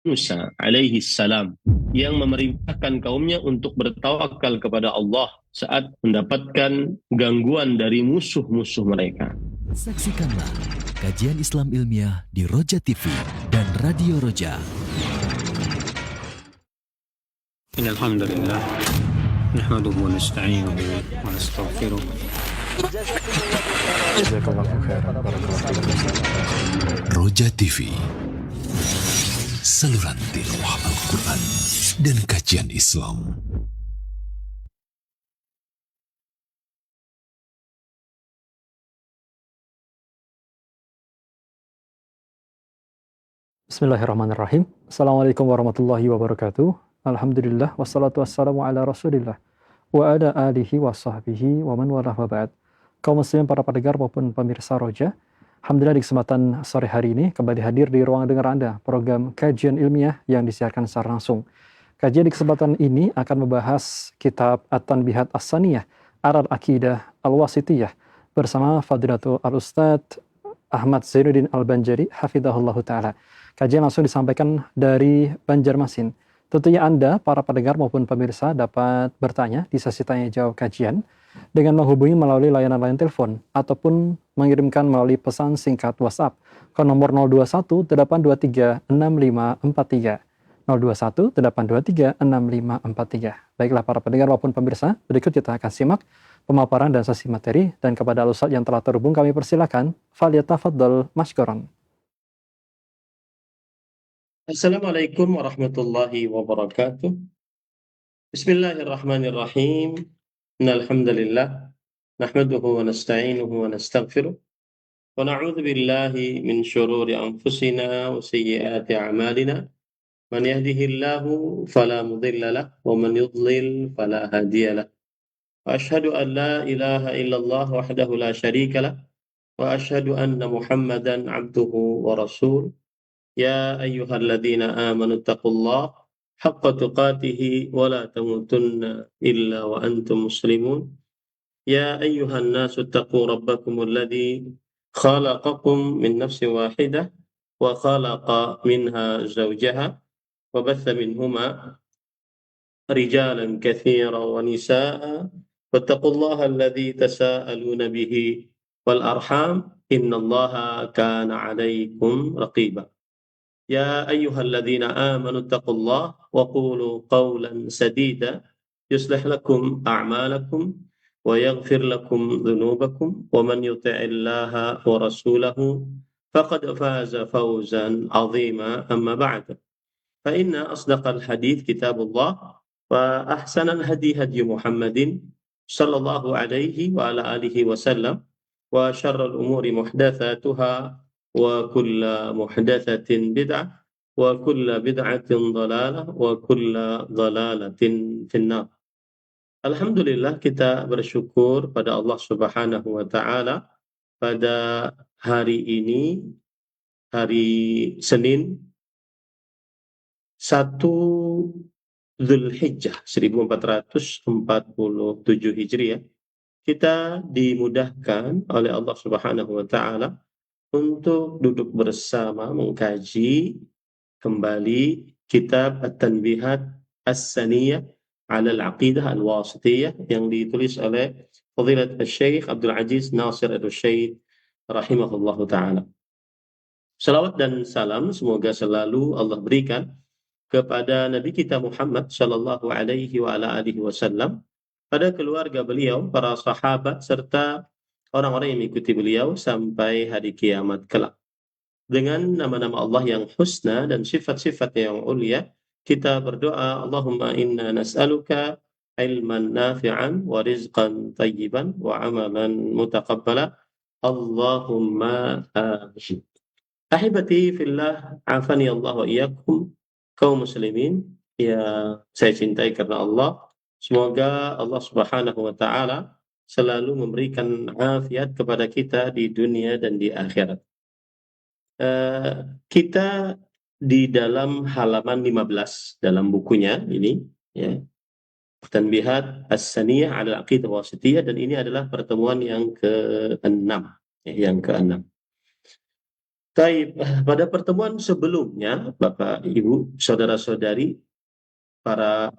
Musa alaihi salam yang memerintahkan kaumnya untuk bertawakal kepada Allah saat mendapatkan gangguan dari musuh-musuh mereka. Saksikanlah kajian Islam ilmiah di Roja TV dan Radio Roja. Alhamdulillah, nahmaduhu wa nasta'inuhu wa nastaghfiruh. Roja TV, saluran tilawah Al-Quran dan kajian Islam. Bismillahirrahmanirrahim. Assalamualaikum warahmatullahi wabarakatuh. Alhamdulillah, wassalatu wassalamu ala rasulillah wa ala alihi wa sahbihi wa man walah wa ba'd. Kaum muslimin, para pendengar maupun pemirsa Roja, alhamdulillah di kesempatan sore hari ini kembali hadir di ruang dengar Anda program kajian ilmiah yang disiarkan secara langsung. Kajian di kesempatan ini akan membahas kitab At-Tanbihat As-Saniyah Al-Aqidah Al-Wasitiyah bersama Fadilatul Al-Ustadz Ahmad Zainuddin Al-Banjari hafidhahullahu ta'ala. Kajian langsung disampaikan dari Banjarmasin. Tentunya Anda, para pendengar maupun pemirsa, dapat bertanya di sesi tanya jawab kajian dengan menghubungi melalui layanan telepon ataupun mengirimkan melalui pesan singkat WhatsApp ke nomor 021 823 6543. 021 823 6543. Baiklah para pendengar maupun pemirsa, berikut kita akan simak pemaparan dan sesi materi, dan kepada Ustadz yang telah terhubung kami persilakan, falyatafaddal mashkuran. Assalamualaikum warahmatullahi wabarakatuh. Bismillahirrahmanirrahim. Innal hamdalillah nahmaduhu wa nasta'inuhu wa nastaghfiruh wa na'udzu billahi min shururi anfusina wa sayyiati a'malina. Man yahdihillahu fala mudilla lahu wa man yudlil fala hadiya lahu. Wa asyhadu an la ilaha illallah wahdahu la syarika lahu wa asyhadu anna Muhammadan 'abduhu wa rasuluh. يا أيها الذين آمنوا اتقوا الله حق تقاته ولا تموتن إلا وأنتم مسلمون. يا أيها الناس اتقوا ربكم الذي خلقكم من نفس واحدة وخلق منها زوجها وبث منهما رجالا كثيرا ونساء واتقوا الله الذي تساءلون به والأرحام إن الله كان عليكم رقيبا. يا أيها الذين آمنوا اتقوا الله وقولوا قولا سديدا يصلح لكم أعمالكم ويغفر لكم ذنوبكم ومن يطع الله ورسوله فقد فاز فوزا عظيما. أما بعد فإن أصدق الحديث كتاب الله وأحسن الهدي هدي محمد صلى الله عليه وعلى آله وسلم وشر الأمور محدثاتها وكل محدثة بدعة وكل بدعة ضلالة وكل ضلالة في النار. Alhamdulillah, kita bersyukur pada Allah Subhanahu wa taala pada hari ini, hari Senin 1 Zulhijjah 1447 Hijriah, kita dimudahkan oleh Allah Subhanahu wa taala untuk duduk bersama mengkaji kembali kitab At-Tanbihat As-Saniyah 'ala Al-Aqidah Al-Wasitiyah yang ditulis oleh Fadilat Asy-Syaikh Abdul Aziz Nasir Al-Syed rahimahullahu taala. Salawat dan salam semoga selalu Allah berikan kepada Nabi kita Muhammad sallallahu alaihi wa ala alihi wasallam, pada keluarga beliau, para sahabat serta orang-orang yang mengikuti beliau sampai hari kiamat kelak. Dengan nama-nama Allah yang husna dan sifat-sifat yang ulia, kita berdoa, Allahumma inna nas'aluka ilman nafi'an wa rizqan tayyiban wa amalan mutaqabbala. Allahumma amin. Ahibati fillah, afani Allah wa iyyakum, kaum muslimin yang saya cintai karena Allah. Semoga Allah Subhanahu wa taala selalu memberikan afiat kepada kita di dunia dan di akhirat. Kita di dalam halaman 15 dalam bukunya ini, ya, Tanbihat As-Saniyah 'ala Al-Aqidah Wasitiyah, dan ini adalah pertemuan yang ke-6, yang ke-6. Baik, pada pertemuan sebelumnya, Bapak, Ibu, saudara-saudari, para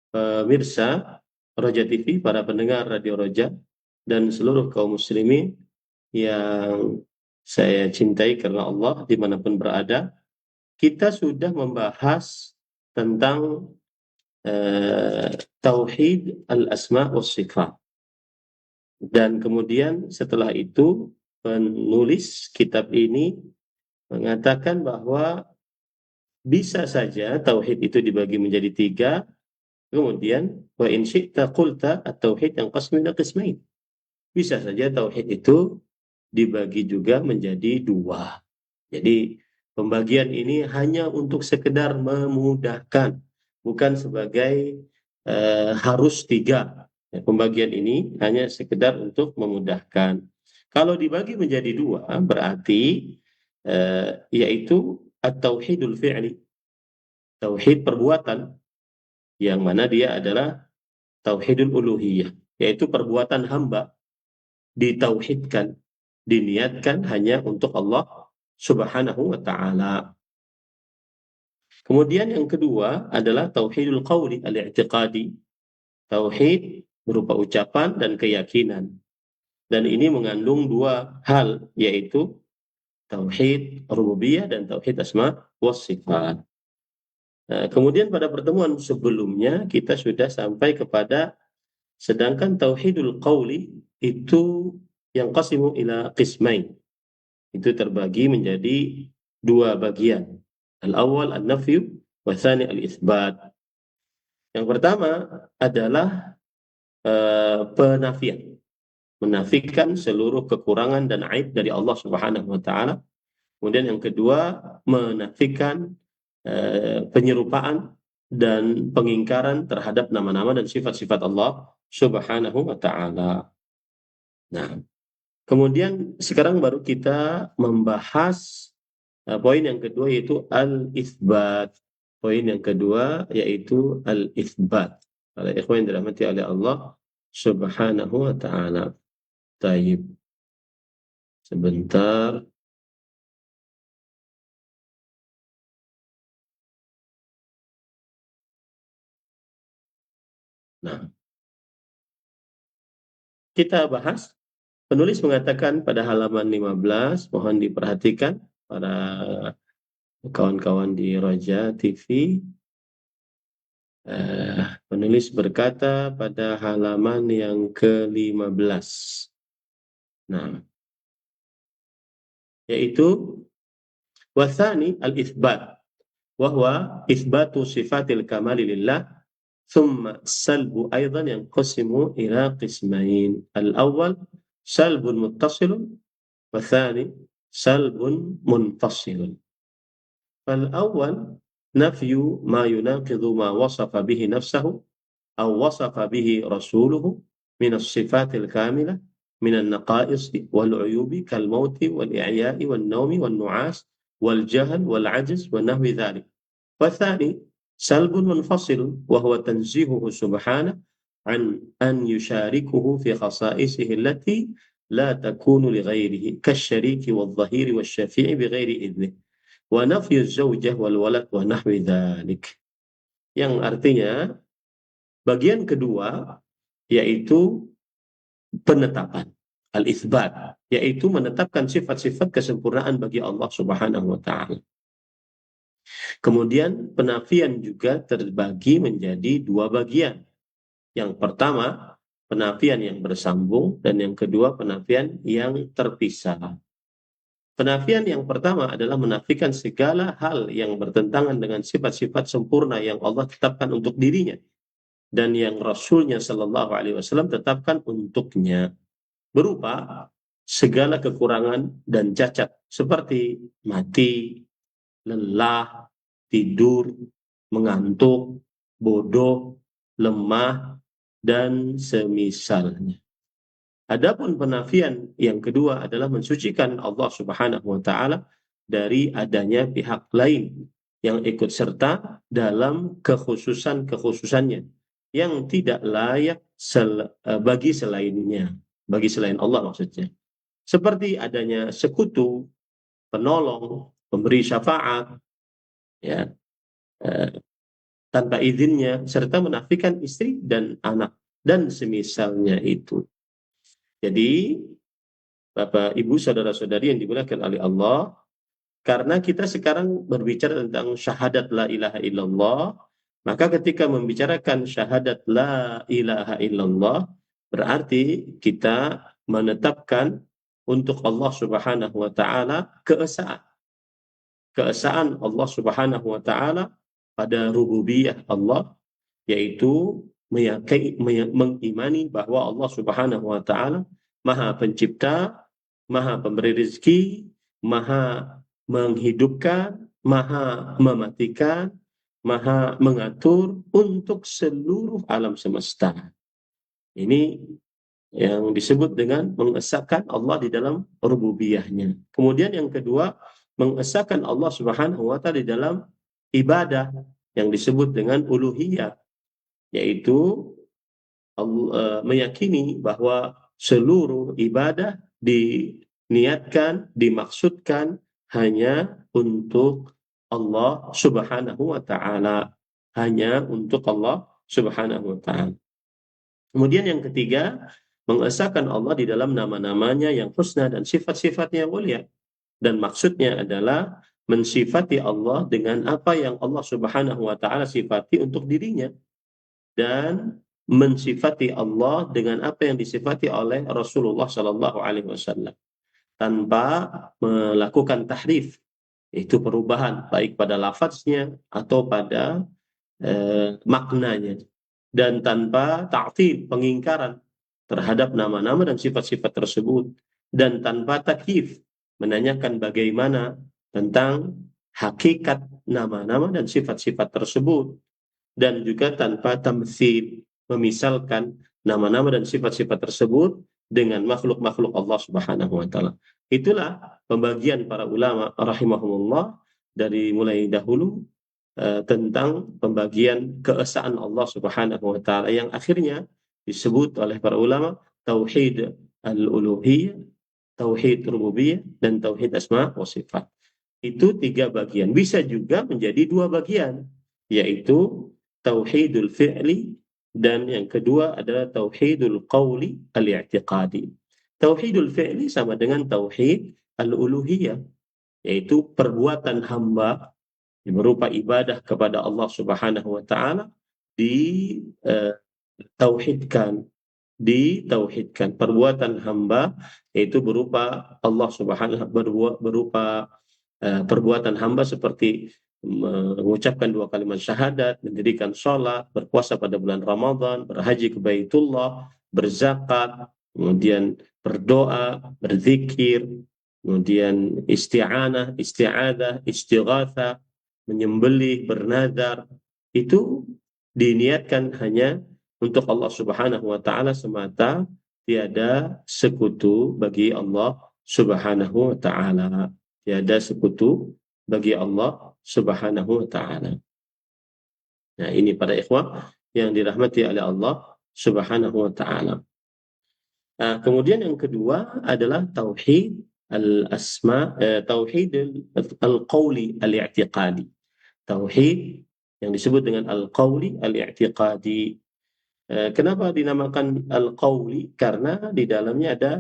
pemirsa Roja TV, para pendengar Radio Roja, dan seluruh kaum muslimin yang saya cintai karena Allah dimanapun berada, kita sudah membahas tentang tauhid al-asma wa sifat. Dan kemudian setelah itu penulis kitab ini mengatakan bahwa bisa saja tauhid itu dibagi menjadi tiga. Kemudian wa in syi'ta qulta at-tauhid yanqasimu ila qismain. Bisa saja tauhid itu dibagi juga menjadi dua. Jadi pembagian ini hanya untuk sekedar memudahkan, bukan sebagai harus tiga. Pembagian ini hanya sekedar untuk memudahkan. Kalau dibagi menjadi dua, berarti yaitu at-tauhidul fi'li, tauhid perbuatan, yang mana dia adalah tauhidul uluhiyah, yaitu perbuatan hamba ditauhidkan, diniatkan hanya untuk Allah Subhanahu wa ta'ala. Kemudian yang kedua adalah tauhidul qawli al-i'tiqadi, tauhid berupa ucapan dan keyakinan. Dan ini mengandung dua hal, yaitu tauhid rububiyah dan tauhid asma wa sifat. Kemudian pada pertemuan sebelumnya kita sudah sampai kepada sedangkan tauhidul qawli itu yang qasimu ila qismain, itu terbagi menjadi dua bagian. Al-awwal an-nafyu wa tsani al-itsbat. Yang pertama adalah penafian, menafikan seluruh kekurangan dan aib dari Allah Subhanahu wa taala. Kemudian yang kedua menafikan penyerupaan dan pengingkaran terhadap nama-nama dan sifat-sifat Allah Subhanahu wa taala. Nah, kemudian sekarang baru kita membahas poin yang kedua, yaitu al-itsbat. Poin yang kedua yaitu al-itsbat. Para ikhwan yang dirahmati oleh Allah Subhanahu wa taala. Taib. Sebentar. Nah, kita bahas. Penulis mengatakan pada halaman 15, mohon diperhatikan para kawan-kawan di Roja TV. Penulis berkata pada halaman yang ke-15. Nah, yaitu wathani al-itsbat wa huwa itsbatu sifatil kamali lillah thumma salbu aidan yanqasimu ila qismain. Al-awwal salbun muttasilun wa thani salbun munfasilun. Fal-awwal nafyu ma yunaqidu ma wasafa bihi nafsahu aw wasafa bihi rasuluhu min as-sifatil kamilah min an-naqais wal 'uyubi kal mauti wal i'ya'i wan naumi wan nu'as wal jahl wal 'ajz wa nahwi dhalik. Wa thani salbun munfasilun wa huwa tanzihuhu subhanahu an yusharikuhu fi khasa'isihi allati la takunu li ghairihi kasyariki wal dhahiri wasyafi'i bighairi idhnih wa nafyu az-zawjah wal walad wa nahwi dhalik. Yang artinya bagian kedua yaitu penetapan, al-itsbat, yaitu menetapkan sifat-sifat kesempurnaan bagi Allah Subhanahu wa taala. Kemudian penafian juga terbagi menjadi dua bagian. Yang pertama, penafian yang bersambung, dan yang kedua penafian yang terpisah. Penafian yang pertama adalah menafikan segala hal yang bertentangan dengan sifat-sifat sempurna yang Allah tetapkan untuk dirinya dan yang Rasulnya Shallallahu Alaihi Wasallam tetapkan untuknya, berupa segala kekurangan dan cacat seperti mati, lelah, tidur, mengantuk, bodoh, lemah, dan semisalnya. Adapun penafian yang kedua adalah mensucikan Allah Subhanahu wa taala dari adanya pihak lain yang ikut serta dalam kekhususan-kekhususannya yang tidak layak bagi selainnya, bagi selain Allah maksudnya. Seperti adanya sekutu, penolong, pemberi syafaat, ya, tanpa izinnya, serta menafikan istri dan anak dan semisalnya itu. Jadi Bapak Ibu saudara-saudari yang dimuliakan oleh Allah, karena kita sekarang berbicara tentang syahadat la ilaha illallah, maka ketika membicarakan syahadat la ilaha illallah, berarti kita menetapkan untuk Allah Subhanahu wa taala keesaan Allah Subhanahu wa taala pada rububiyah Allah, yaitu mengimani bahwa Allah Subhanahu wa taala Maha Pencipta, Maha Pemberi rezeki, Maha menghidupkan, Maha mematikan, Maha mengatur untuk seluruh alam semesta. Ini yang disebut dengan mengesahkan Allah di dalam rububiyahnya. Kemudian yang kedua, mengesahkan Allah Subhanahu wa taala di dalam ibadah yang disebut dengan uluhiyah, yaitu meyakini bahwa seluruh ibadah diniatkan, dimaksudkan hanya untuk Allah Subhanahu wa taala, hanya untuk Allah Subhanahu wa taala. Kemudian yang ketiga, mengesahkan Allah di dalam nama-namanya yang husna dan sifat-sifatnya yang mulia. Dan maksudnya adalah mensifati Allah dengan apa yang Allah Subhanahu wa taala sifati untuk dirinya, dan mensifati Allah dengan apa yang disifati oleh Rasulullah sallallahu alaihi wasallam tanpa melakukan tahrif, itu perubahan baik pada lafaznya atau pada maknanya, dan tanpa ta'til, pengingkaran terhadap nama-nama dan sifat-sifat tersebut, dan tanpa takyif, menanyakan bagaimana tentang hakikat nama-nama dan sifat-sifat tersebut, dan juga tanpa tamtsil, memisalkan nama-nama dan sifat-sifat tersebut dengan makhluk-makhluk Allah Subhanahu wa taala. Itulah pembagian para ulama rahimahumullah dari mulai dahulu tentang pembagian keesaan Allah Subhanahu wa taala, yang akhirnya disebut oleh para ulama tauhid al-uluhiyah, tauhid rububiyah, dan tauhid asma wa sifat. Itu 3 bagian. Bisa juga menjadi 2 bagian, yaitu tauhidul fi'li, dan yang kedua adalah tauhidul qawli al-i'tiqadi. Tauhidul fi'li sama dengan tauhid al-uluhiyah, yaitu perbuatan hamba berupa ibadah kepada Allah Subhanahu wa taala ditauhidkan, perbuatan hamba yaitu berupa Allah Subhanahu berupa perbuatan hamba seperti mengucapkan 2 kalimat syahadat, mendirikan sholat, berpuasa pada bulan Ramadan, berhaji ke Baitullah, berzakat, kemudian berdoa, berzikir, kemudian isti'anah, isti'adah, istighatsah, menyembelih, bernazar, itu diniatkan hanya untuk Allah Subhanahu wa taala semata, tiada sekutu bagi Allah Subhanahu wa taala. Tiada sekutu bagi Allah Subhanahu wa taala. Nah, ini para ikhwah yang dirahmati oleh Allah Subhanahu wa taala. Nah, kemudian yang kedua adalah tauhid al-asma, tauhid al-qawli al-i'tiqadi. Tauhid yang disebut dengan al-qawli al-i'tiqadi. Kenapa dinamakan al-qawli? Karena di dalamnya ada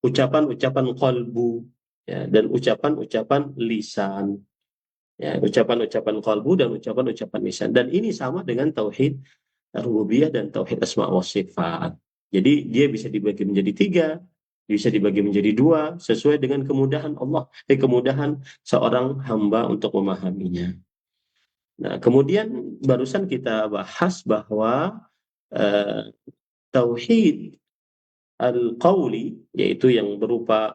ucapan-ucapan qalbu, ya, dan ucapan-ucapan lisan. Ya, ucapan-ucapan qalbu dan ucapan-ucapan lisan. Dan ini sama dengan tauhid rububiyah dan tauhid asma wa sifat. Jadi dia bisa dibagi menjadi 3, bisa dibagi menjadi 2 sesuai dengan kemudahan Allah, kemudahan seorang hamba untuk memahaminya. Nah, kemudian barusan kita bahas bahwa tauhid al-qawli, yaitu yang berupa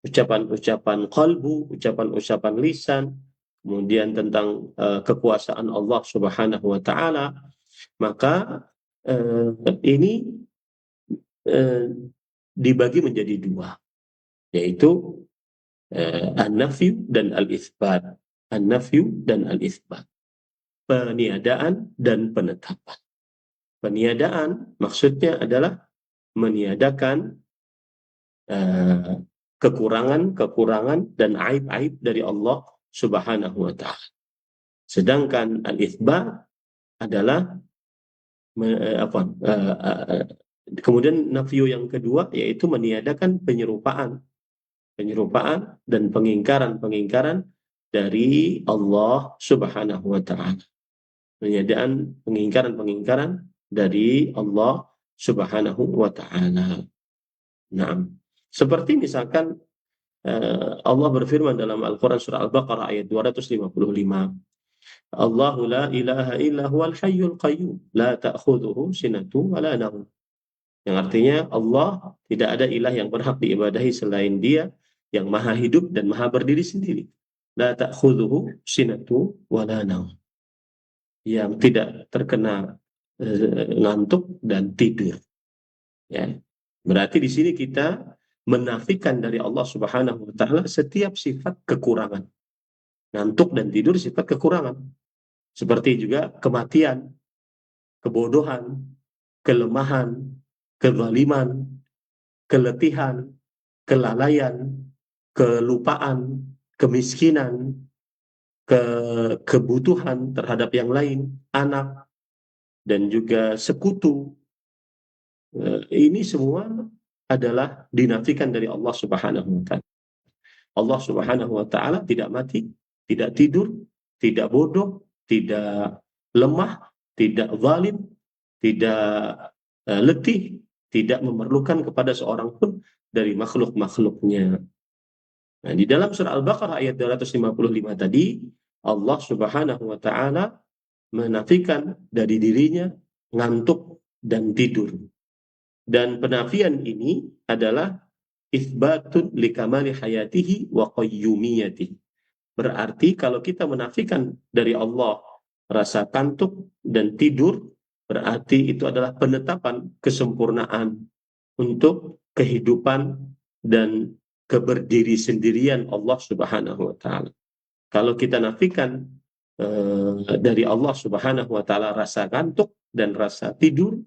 ucapan-ucapan qalbu, ucapan-ucapan lisan, kemudian tentang kekuasaan Allah Subhanahu wa taala, maka ini dibagi menjadi 2, yaitu an-nafyu dan al-itsbat. An-nafyu dan al-itsbat. Peniadaan dan penetapan. Peniadaan maksudnya adalah meniadakan kekurangan dan aib-aib dari Allah Subhanahu wa taala. Sedangkan al-itsbat adalah kemudian nafyu yang kedua yaitu meniadakan penyerupaan dan pengingkaran dari Allah Subhanahu wa taala. Penyediaan pengingkaran dari Allah Subhanahu wa taala. Nah, seperti misalkan Allah berfirman dalam Al-Qur'an surah Al-Baqarah ayat 255. Allahu la ilaha illa huwal hayyul qayyum la ta'khudhuhu sinatun wa la nawm. Yang artinya Allah tidak ada ilah yang berhak diibadahi selain Dia yang maha hidup dan maha berdiri sendiri. La ta'khudhuhu sinatun wa la nawm. Yang tidak terkena ngantuk dan tidur. Ya. Berarti di sini kita menafikan dari Allah Subhanahu wa taala setiap sifat kekurangan. Ngantuk dan tidur sifat kekurangan. Seperti juga kematian, kebodohan, kelemahan, kezaliman, keletihan, kelalaian, kelupaan, kemiskinan, kebutuhan terhadap yang lain, anak, dan juga sekutu. Ini semua adalah dinafikan dari Allah Subhanahu wa taala. Allah Subhanahu wa taala tidak mati, tidak tidur, tidak bodoh, tidak lemah, tidak zalim, tidak letih, tidak memerlukan kepada seorang pun dari makhluk-makhluknya. Nah, di dalam surah Al-Baqarah ayat 255 tadi, Allah Subhanahu wa taala menafikan dari dirinya ngantuk dan tidur. Dan penafian ini adalah itsbatun likamali hayatihi wa qayyumiyatihi. Berarti kalau kita menafikan dari Allah rasa kantuk dan tidur, berarti itu adalah penetapan kesempurnaan untuk kehidupan dan keberdiri sendirian Allah Subhanahu wa taala. Kalau kita nafikan dari Allah Subhanahu wa taala rasa kantuk dan rasa tidur,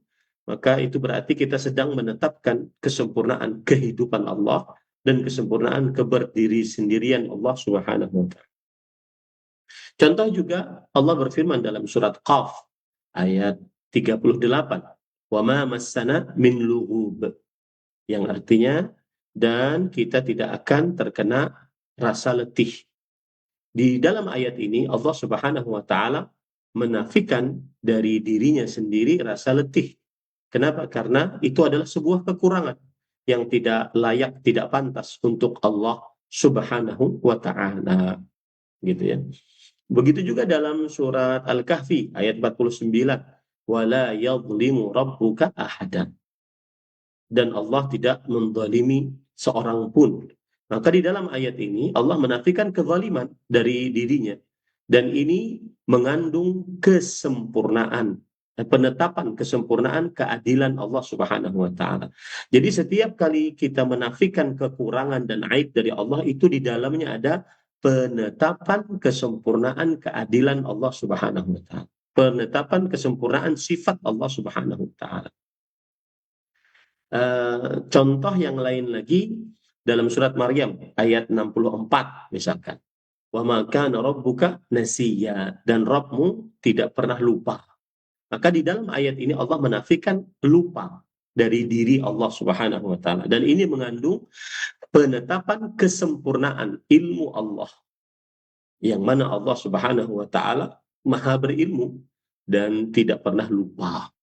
maka itu berarti kita sedang menetapkan kesempurnaan kehidupan Allah dan kesempurnaan keberdiri sendirian Allah Subhanahu wa taala. Contoh juga Allah berfirman dalam surat Qaf ayat 38, "Wa ma massana min lughub." Yang artinya, dan kita tidak akan terkena rasa letih. Di dalam ayat ini Allah Subhanahu wa taala menafikan dari dirinya sendiri rasa letih. Kenapa? Karena itu adalah sebuah kekurangan yang tidak layak, tidak pantas untuk Allah Subhanahu wa taala. Gitu ya. Begitu juga dalam surat Al-Kahfi ayat 49, "Wala yadhlimu rabbuka ahada." Dan Allah tidak menzalimi seorang pun. Maka di dalam ayat ini Allah menafikan kezaliman dari dirinya, dan ini mengandung kesempurnaan, penetapan kesempurnaan keadilan Allah Subhanahu wa taala. Jadi setiap kali kita menafikan kekurangan dan aib dari Allah, itu di dalamnya ada penetapan kesempurnaan keadilan Allah Subhanahu wa taala. Penetapan kesempurnaan sifat Allah Subhanahu wa taala. Contoh yang lain lagi dalam surat Maryam ayat 64 misalkan, "Wa ma kana rabbuka nasiya." Dan Rabbmu tidak pernah lupa. Maka di dalam ayat ini Allah menafikan lupa dari diri Allah Subhanahu wa taala, dan ini mengandung penetapan kesempurnaan ilmu Allah, yang mana Allah Subhanahu wa taala maha berilmu dan tidak pernah lupa.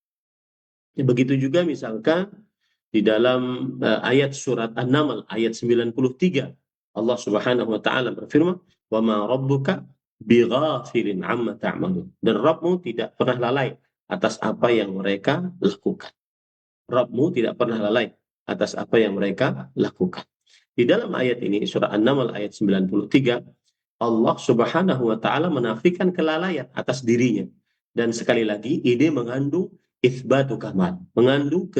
Begitu juga misalkan di dalam ayat surat An-Naml ayat 93, Allah Subhanahu wa taala berfirman, "Wa ma rabbuka bighafilin amma ta'malun." Dan Rabbmu tidak pernah lalai atas apa yang mereka lakukan. Rabbmu tidak pernah lalai atas apa yang mereka lakukan. Di dalam ayat ini surah An-Naml ayat 93, Allah Subhanahu wa taala menafikan kelalaian atas dirinya. Dan sekali lagi ini mengandung itsbatu kamal, mengandung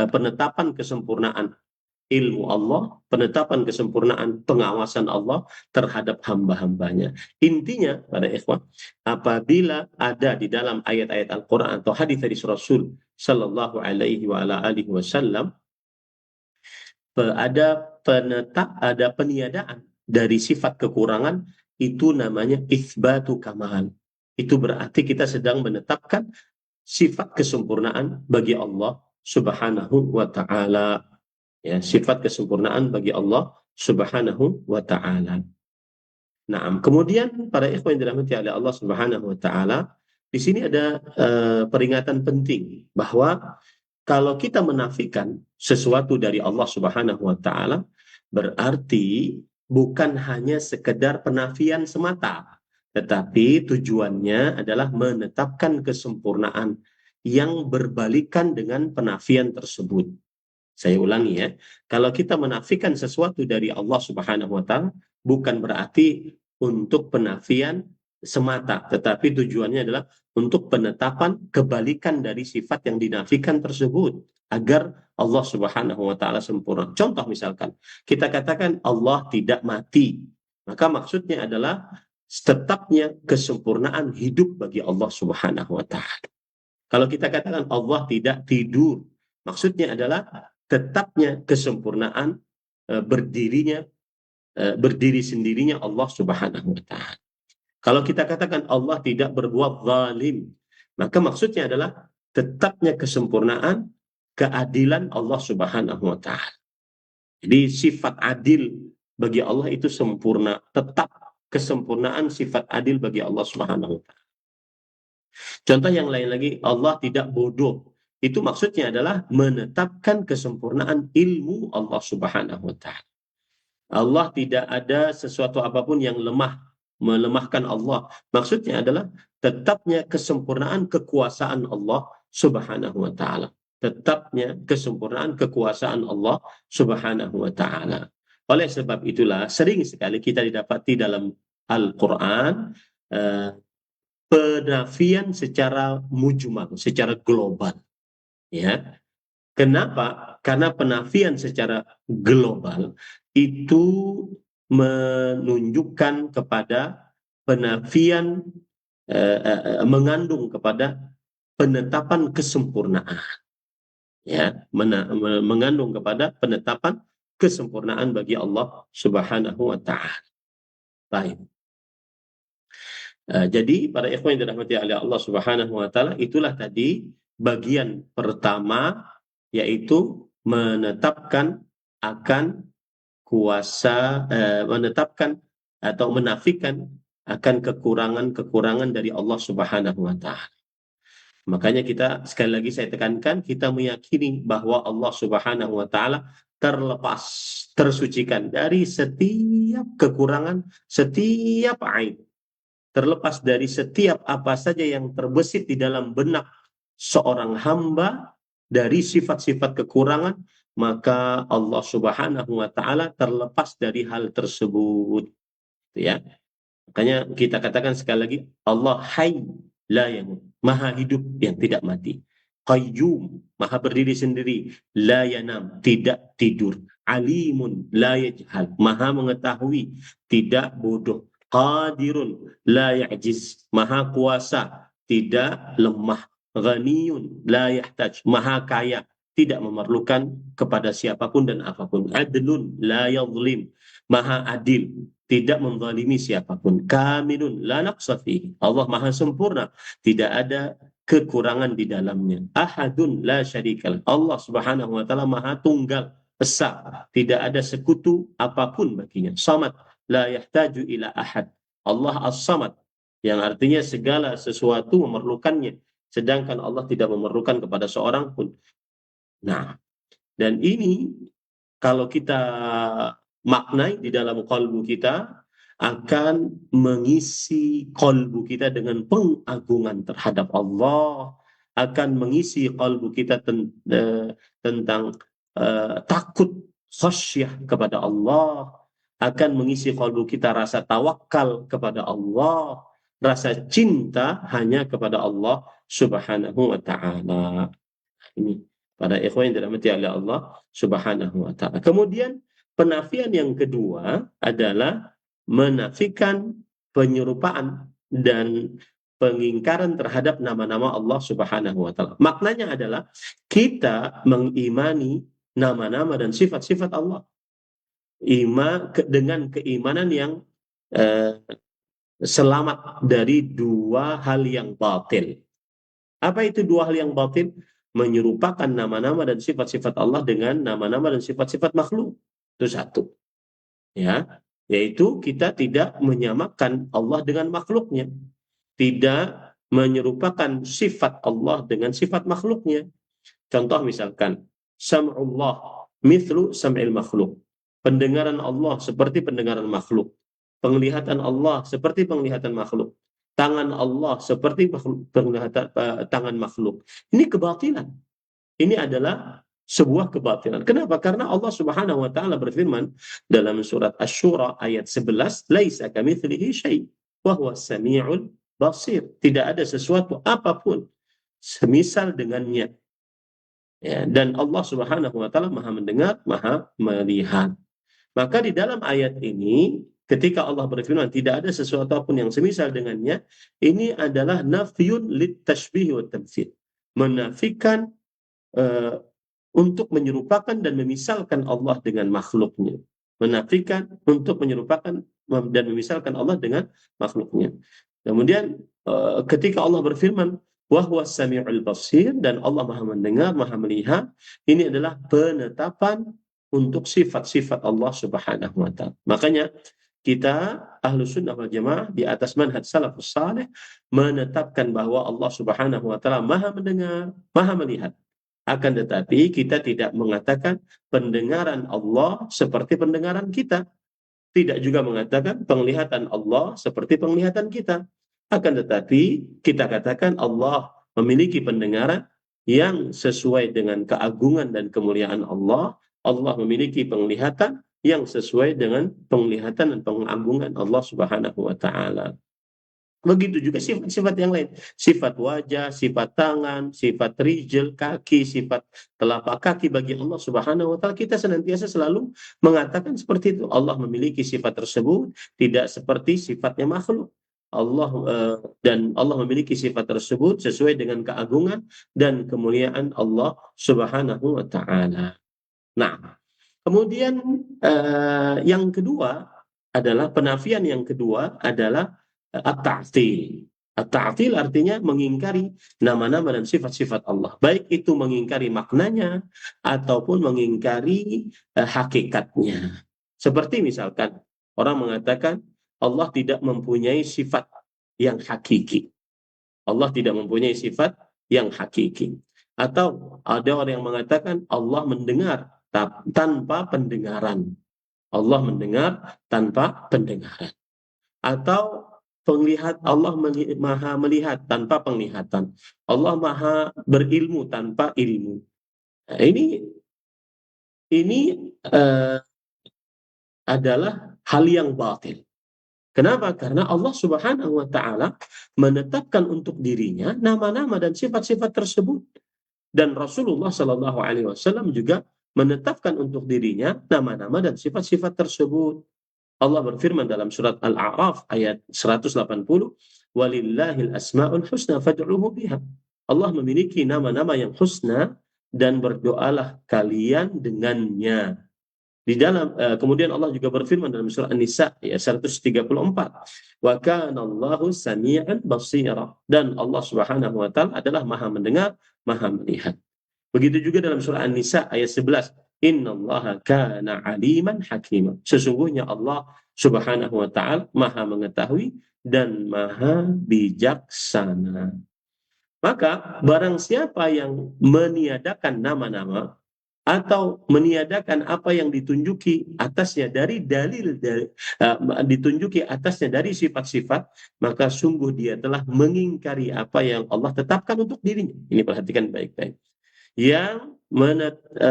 penetapan kesempurnaan ilmu Allah, penetapan kesempurnaan pengawasan Allah terhadap hamba-hambanya. Intinya pada ikhwan, apabila ada di dalam ayat-ayat Al-Quran atau hadis dari Rasul Sallallahu Alaihi Wasallam ada ada peniadaan dari sifat kekurangan, itu namanya itsbatu kamal. Itu berarti kita sedang menetapkan sifat kesempurnaan bagi Allah Subhanahu wa taala. Ya, sifat kesempurnaan bagi Allah Subhanahu wa taala. Nah, kemudian para ikhwan yang dirahmati oleh Allah Subhanahu wa taala, di sini ada peringatan penting bahwa kalau kita menafikan sesuatu dari Allah Subhanahu wa taala, berarti bukan hanya sekedar penafian semata, tetapi tujuannya adalah menetapkan kesempurnaan yang berbalikan dengan penafian tersebut. Saya ulangi ya, kalau kita menafikan sesuatu dari Allah Subhanahu wa taala, bukan berarti untuk penafian semata, tetapi tujuannya adalah untuk penetapan kebalikan dari sifat yang dinafikan tersebut, agar Allah Subhanahu wa taala sempurna. Contoh misalkan, kita katakan Allah tidak mati, maka maksudnya adalah tetapnya kesempurnaan hidup bagi Allah Subhanahu wa taala. Kalau kita katakan Allah tidak tidur, maksudnya adalah tetapnya kesempurnaan berdiri sendirinya Allah Subhanahu wa taala. Kalau kita katakan Allah tidak berbuat zalim, maka maksudnya adalah tetapnya kesempurnaan keadilan Allah Subhanahu wa taala. Jadi sifat adil bagi Allah itu sempurna, tetap kesempurnaan sifat adil bagi Allah Subhanahu wa taala. Contoh yang lain lagi, Allah tidak bodoh. Itu maksudnya adalah menetapkan kesempurnaan ilmu Allah Subhanahu wa taala. Allah tidak ada sesuatu apapun yang melemahkan Allah. Maksudnya adalah tetapnya kesempurnaan kekuasaan Allah Subhanahu wa taala. Tetapnya kesempurnaan kekuasaan Allah Subhanahu wa taala. Oleh sebab itulah sering sekali kita didapati dalam Al-Qur'an penafian secara mujmal, secara global. Ya. Kenapa? Karena penafian secara global itu menunjukkan kepada penafian, mengandung kepada penetapan kesempurnaan. Ya, mengandung kepada penetapan kesempurnaan bagi Allah Subhanahu wa taala. Baik. Jadi para ikhwan yang dirahmati oleh Allah Subhanahu wa taala, itulah tadi bagian pertama, yaitu menetapkan akan kuasa, menetapkan atau menafikan akan kekurangan-kekurangan dari Allah Subhanahu wa taala. Makanya kita, sekali lagi saya tekankan, kita meyakini bahwa Allah Subhanahu wa taala terlepas, tersucikan dari setiap kekurangan, setiap aib. Terlepas dari setiap apa saja yang terbesit di dalam benak seorang hamba dari sifat-sifat kekurangan, maka Allah Subhanahu wa taala terlepas dari hal tersebut. Ya. Makanya kita katakan sekali lagi, Allah hayy la yamut, maha hidup yang tidak mati. Qayyum, maha berdiri sendiri, la yanam, tidak tidur. Alimun la yajhal, maha mengetahui, tidak bodoh. Qadirun la ya'jiz, maha kuasa, tidak lemah. Ghaniyun la yahtaj, maha kaya, tidak memerlukan kepada siapapun dan apapun. Adlun la yadhlim, maha adil, tidak menzalimi siapapun. Kamilun la naqsa fihi, Allah maha sempurna, tidak ada kekurangan di dalamnya. Ahadun la syarikalah, Allah Subhanahu wa taala maha tunggal, esa, tidak ada sekutu apapun baginya. Samad, la yahtaju ila ahad, Allah as-samad, yang artinya segala sesuatu memerlukannya, sedangkan Allah tidak memerlukan kepada seorang pun. Nah, dan ini kalau kita maknai di dalam qalbu kita, akan mengisi qalbu kita dengan pengagungan terhadap Allah, akan mengisi qalbu kita tentang takut, khasyah kepada Allah, akan mengisi qalbu kita rasa tawakal kepada Allah, rasa cinta hanya kepada Allah Subhanahu wa taala. Ini pada ikhwan yang dirahmati oleh Allah Subhanahu wa taala. Kemudian penafian yang kedua adalah menafikan penyerupaan dan pengingkaran terhadap nama-nama Allah Subhanahu wa taala. Maknanya adalah kita mengimani nama-nama dan sifat-sifat Allah. dengan keimanan yang eh, selamat dari dua hal yang batil. Apa itu dua hal yang batil? Menyerupakan nama-nama dan sifat-sifat Allah dengan nama-nama dan sifat-sifat makhluk. Itu satu. Ya, yaitu kita tidak menyamakan Allah dengan makhluknya. Tidak menyerupakan sifat Allah dengan sifat makhluknya. Contoh misalkan, sam'ullah mithlu sam'il makhluk. Pendengaran Allah seperti pendengaran makhluk. Penglihatan Allah seperti penglihatan makhluk. Tangan Allah seperti penglihatan tangan makhluk. Ini kebatilan. Ini adalah sebuah kebatilan. Kenapa? Karena Allah Subhanahu wa taala berfirman dalam surat Asy-Syura ayat 11, "Laisa kamitslihi syai' wa huwas samiul basir." Tidak ada sesuatu apapun semisal dengannya. Ya, dan Allah Subhanahu wa taala Maha mendengar, Maha melihat. Maka di dalam ayat ini ketika Allah berfirman tidak ada sesuatu apapun yang semisal dengannya, ini adalah nafyun lit tashbih wa tamtsil. Menafikan untuk menyerupakan dan memisalkan Allah dengan makhluknya. Menafikan untuk menyerupakan dan memisalkan Allah dengan makhluknya. Kemudian ketika Allah berfirman wahwa sami'ul basir, dan Allah Maha mendengar, Maha melihat, ini adalah penetapan untuk sifat-sifat Allah Subhanahu wa taala. Makanya kita Ahlus Sunnah wal Jamaah di atas manhaj salafus saleh menetapkan bahwa Allah Subhanahu wa taala Maha mendengar, Maha melihat. Akan tetapi kita tidak mengatakan pendengaran Allah seperti pendengaran kita. Tidak juga mengatakan penglihatan Allah seperti penglihatan kita. Akan tetapi kita katakan Allah memiliki pendengaran yang sesuai dengan keagungan dan kemuliaan Allah. Allah memiliki penglihatan yang sesuai dengan penglihatan dan pengagungan Allah Subhanahu wa taala. Begitu juga sifat-sifat yang lain. Sifat wajah, sifat tangan, sifat rijl, kaki, sifat telapak kaki bagi Allah Subhanahu wa taala. Kita senantiasa selalu mengatakan seperti itu. Allah memiliki sifat tersebut tidak seperti sifatnya makhluk. Dan Allah memiliki sifat tersebut sesuai dengan keagungan dan kemuliaan Allah Subhanahu wa taala. Nah, kemudian yang kedua adalah penafian yang kedua adalah at-ta'til. At-ta'til artinya mengingkari nama-nama dan sifat-sifat Allah. Baik itu mengingkari maknanya ataupun mengingkari hakikatnya. Seperti misalkan orang mengatakan Allah tidak mempunyai sifat yang hakiki. Allah tidak mempunyai sifat yang hakiki. Atau ada orang yang mengatakan Allah mendengar tanpa pendengaran. Allah mendengar tanpa pendengaran. Atau Allah Maha melihat tanpa penglihatan. Allah Maha berilmu tanpa ilmu. Nah, ini adalah hal yang batil. Kenapa? Karena Allah Subhanahu wa taala menetapkan untuk dirinya nama-nama dan sifat-sifat tersebut. Dan Rasulullah Shallallahu alaihi wasallam juga menetapkan untuk dirinya nama-nama dan sifat-sifat tersebut. Allah berfirman dalam surat Al-A'raf ayat 180, "Walillahil asmaul husna fad'uhu biha." Allah memiliki nama-nama yang husna dan berdoalah kalian dengannya. Di dalam kemudian Allah juga berfirman dalam surah An-Nisa ayat 134, "Wa kana Allahu sami'an basira." Dan Allah Subhanahu wa taala adalah Maha mendengar, Maha melihat. Begitu juga dalam surah An-Nisa ayat 11, "Innallaha kana aliman hakima." Sesungguhnya Allah Subhanahu wa taala Maha mengetahui dan Maha bijaksana. Maka barang siapa yang meniadakan nama-nama atau meniadakan apa yang ditunjuki atasnya dari ditunjuki atasnya dari sifat-sifat, maka sungguh dia telah mengingkari apa yang Allah tetapkan untuk dirinya. Ini perhatikan baik-baik.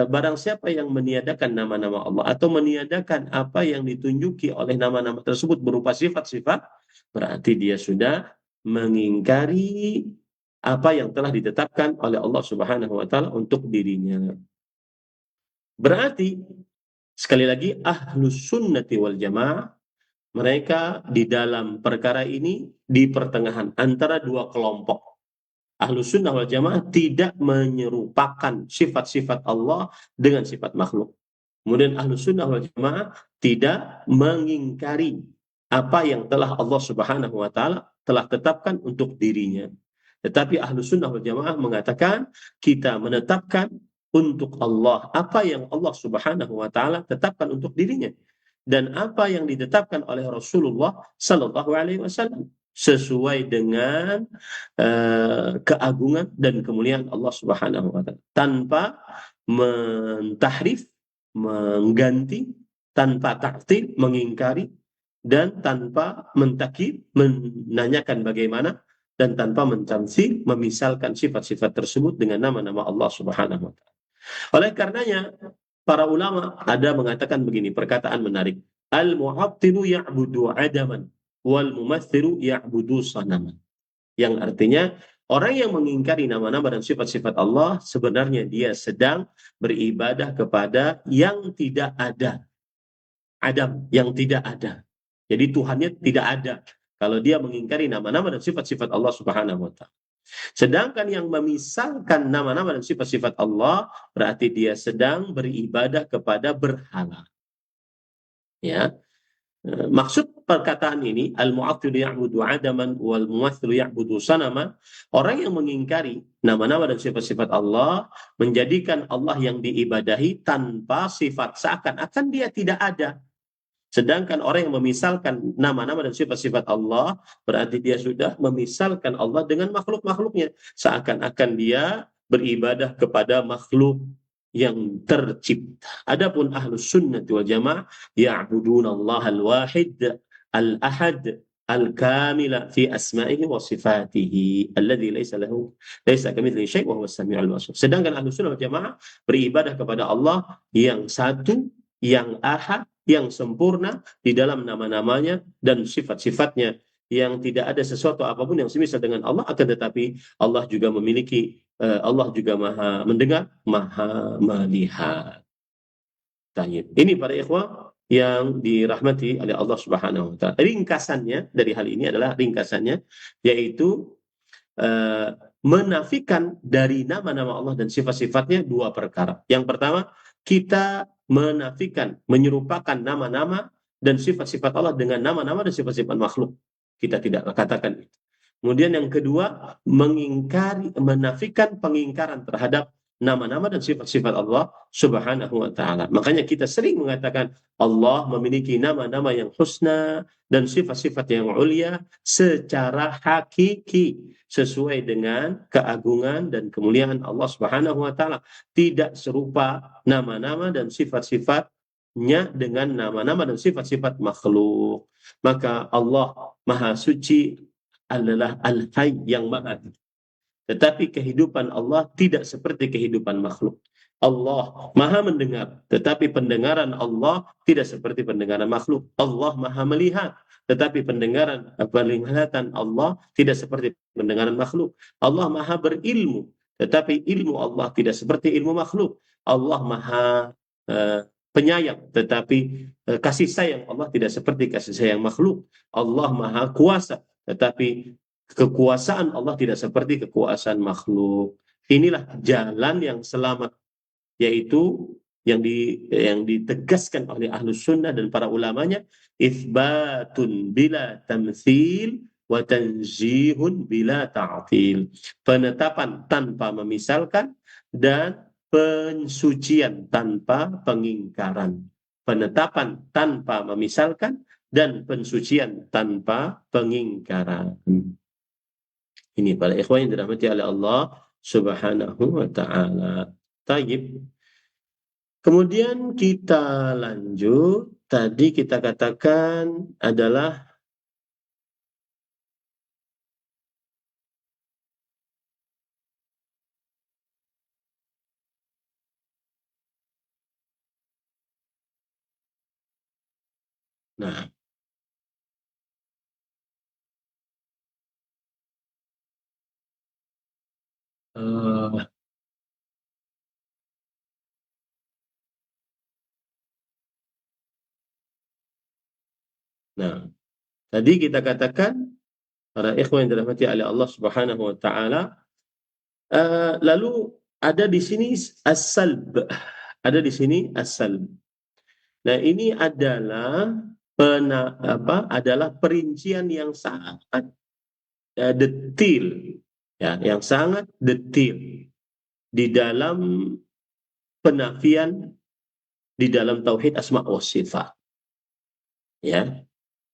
Barang siapa yang meniadakan nama-nama Allah atau meniadakan apa yang ditunjuki oleh nama-nama tersebut berupa sifat-sifat, berarti dia sudah mengingkari apa yang telah ditetapkan oleh Allah Subhanahu wa taala untuk dirinya. Berarti sekali lagi Ahlus Sunnati wal Jamaah mereka di dalam perkara ini di pertengahan antara dua kelompok. Ahlus Sunnah wal Jamaah tidak menyerupakan sifat-sifat Allah dengan sifat makhluk. Kemudian Ahlus Sunnah wal Jamaah tidak mengingkari apa yang telah Allah Subhanahu wa taala telah tetapkan untuk dirinya. Tetapi Ahlus Sunnah wal Jamaah mengatakan kita menetapkan untuk Allah apa yang Allah Subhanahu wa taala tetapkan untuk dirinya dan apa yang ditetapkan oleh Rasulullah sallallahu alaihi wasallam sesuai dengan keagungan dan kemuliaan Allah Subhanahu wa taala tanpa mentahrif, mengganti, tanpa ta'til, mengingkari, dan tanpa mentakib, menanyakan bagaimana, dan tanpa mentamtsil, memisalkan sifat-sifat tersebut dengan nama-nama Allah Subhanahu wa taala. Oleh karenanya para ulama ada mengatakan begini, perkataan menarik. Al-mu'attilu ya'budu adaman wal mumatsilu ya'budu sanaman. Yang artinya orang yang mengingkari nama-nama dan sifat-sifat Allah sebenarnya dia sedang beribadah kepada yang tidak ada. Adam, yang tidak ada. Jadi Tuhannya tidak ada. Kalau dia mengingkari nama-nama dan sifat-sifat Allah Subhanahu wa taala. Sedangkan yang memisalkan nama-nama dan sifat-sifat Allah berarti dia sedang beribadah kepada berhala. Ya. Maksud perkataan ini al-mu'attil ya'budu adaman wal mumatsilu ya'budu sanaman, orang yang mengingkari nama-nama dan sifat-sifat Allah menjadikan Allah yang diibadahi tanpa sifat, seakan-akan dia tidak ada. Sedangkan orang yang memisalkan nama-nama dan sifat-sifat Allah berarti dia sudah memisalkan Allah dengan makhluk-makhluknya, seakan-akan dia beribadah kepada makhluk yang tercipta. Adapun Ahlus Sunnah wal Jamaah ya'buduna Allah al-wahid al-ahad al-kamila fi asma'ihi wa sifatihi alladzi laisa kamitslihi syai' wa huwa as-sami'ul basir. Sedangkan Ahlus Sunnah wal Jamaah beribadah kepada Allah yang satu, yang ahad, yang sempurna di dalam nama-namanya dan sifat-sifatnya, yang tidak ada sesuatu apapun yang semisal dengan Allah, akan tetapi Allah juga memiliki Allah juga maha mendengar, maha melihat. Tayyib. Ini para ikhwah yang dirahmati oleh Allah Subhanahu wa taala. Ringkasannya dari hal ini adalah yaitu menafikan dari nama-nama Allah dan sifat-sifatnya dua perkara. Yang pertama, kita menafikan, menyerupakan nama-nama dan sifat-sifat Allah dengan nama-nama dan sifat-sifat makhluk. Kita tidak katakan itu. Kemudian yang kedua, menafikan pengingkaran terhadap nama-nama dan sifat-sifat Allah Subhanahu wa taala. Makanya kita sering mengatakan Allah memiliki nama-nama yang husna dan sifat-sifat yang ulia secara hakiki sesuai dengan keagungan dan kemuliaan Allah Subhanahu wa taala. Tidak serupa nama-nama dan sifat-sifatnya dengan nama-nama dan sifat-sifat makhluk. Maka Allah Maha Suci adalah Al-Hayy yang maha. Tetapi kehidupan Allah tidak seperti kehidupan makhluk. Allah maha mendengar, tetapi pendengaran Allah tidak seperti pendengaran makhluk. Allah maha melihat, tetapi penglihatan Allah tidak seperti pendengaran makhluk. Allah maha berilmu, tetapi ilmu Allah tidak seperti ilmu makhluk. Allah maha penyayang, tetapi kasih sayang Allah tidak seperti kasih sayang makhluk. Allah maha kuasa, tetapi kekuasaan Allah tidak seperti kekuasaan makhluk. Inilah jalan yang selamat, yaitu yang ditegaskan oleh Ahlus Sunnah dan para ulamanya, itsbatun bila tamtsil wa tanzihun bila ta'til. Penetapan tanpa memisalkan dan pensucian tanpa pengingkaran. Penetapan tanpa memisalkan dan pensucian tanpa pengingkaran. Ini para ikhwan yang dirahmati oleh Allah Subhanahu wa taala. Tayyib. Kemudian kita lanjut. Tadi kita katakan adalah nah, tadi kita katakan para ikhwan yang dirahmati oleh Allah Subhanahu wa taala, lalu ada di sini as-salb. Ada di sini as-salb. Nah, ini adalah adalah perincian yang sangat detil, ya, yang sangat detil di dalam penafian di dalam tauhid asma wa sifat, ya,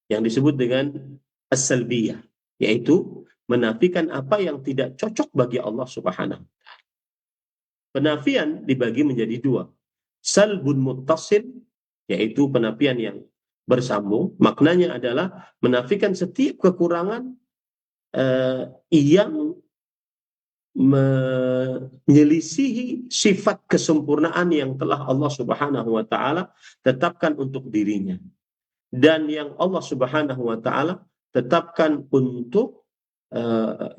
yang disebut dengan as-salbiyah, yaitu menafikan apa yang tidak cocok bagi Allah Subhanahu. Penafian dibagi menjadi dua. Salbun muttasil, yaitu penafian yang bersambung. Maknanya adalah menafikan setiap kekurangan yang menyelisihi sifat kesempurnaan yang telah Allah Subhanahu wa taala tetapkan untuk dirinya, dan yang Allah Subhanahu wa taala tetapkan untuk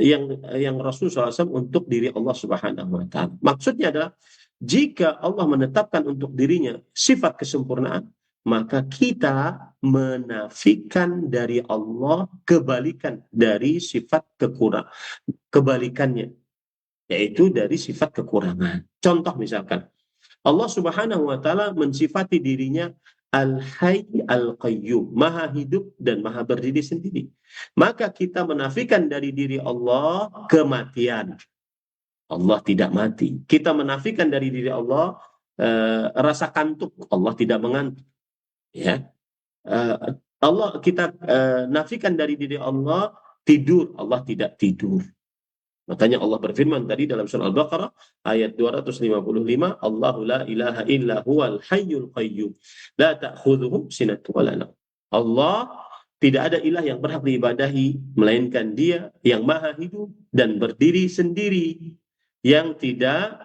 yang Rasul SAW untuk diri Allah Subhanahu wa taala. Maksudnya adalah jika Allah menetapkan untuk dirinya sifat kesempurnaan, maka kita menafikan dari Allah kebalikan dari sifat kebalikannya, yaitu dari sifat kekurangan. Contoh misalkan, Allah Subhanahu wa taala mensifati dirinya Al-Hayy Al-Qayyum, maha hidup dan maha berdiri sendiri. Maka kita menafikan dari diri Allah kematian. Allah tidak mati. Kita menafikan dari diri Allah rasa kantuk. Allah tidak mengantuk. Ya. Kita nafikan dari diri Allah tidur. Allah tidak tidur. Makanya Allah berfirman tadi dalam surah Al-Baqarah ayat 255, Allahu la ilaha illa huwal hayyul qayyum la ta'khudhuhu sinatun wa la nawm. Allah tidak ada ilah yang berhak diibadahi melainkan Dia yang maha hidup dan berdiri sendiri, yang tidak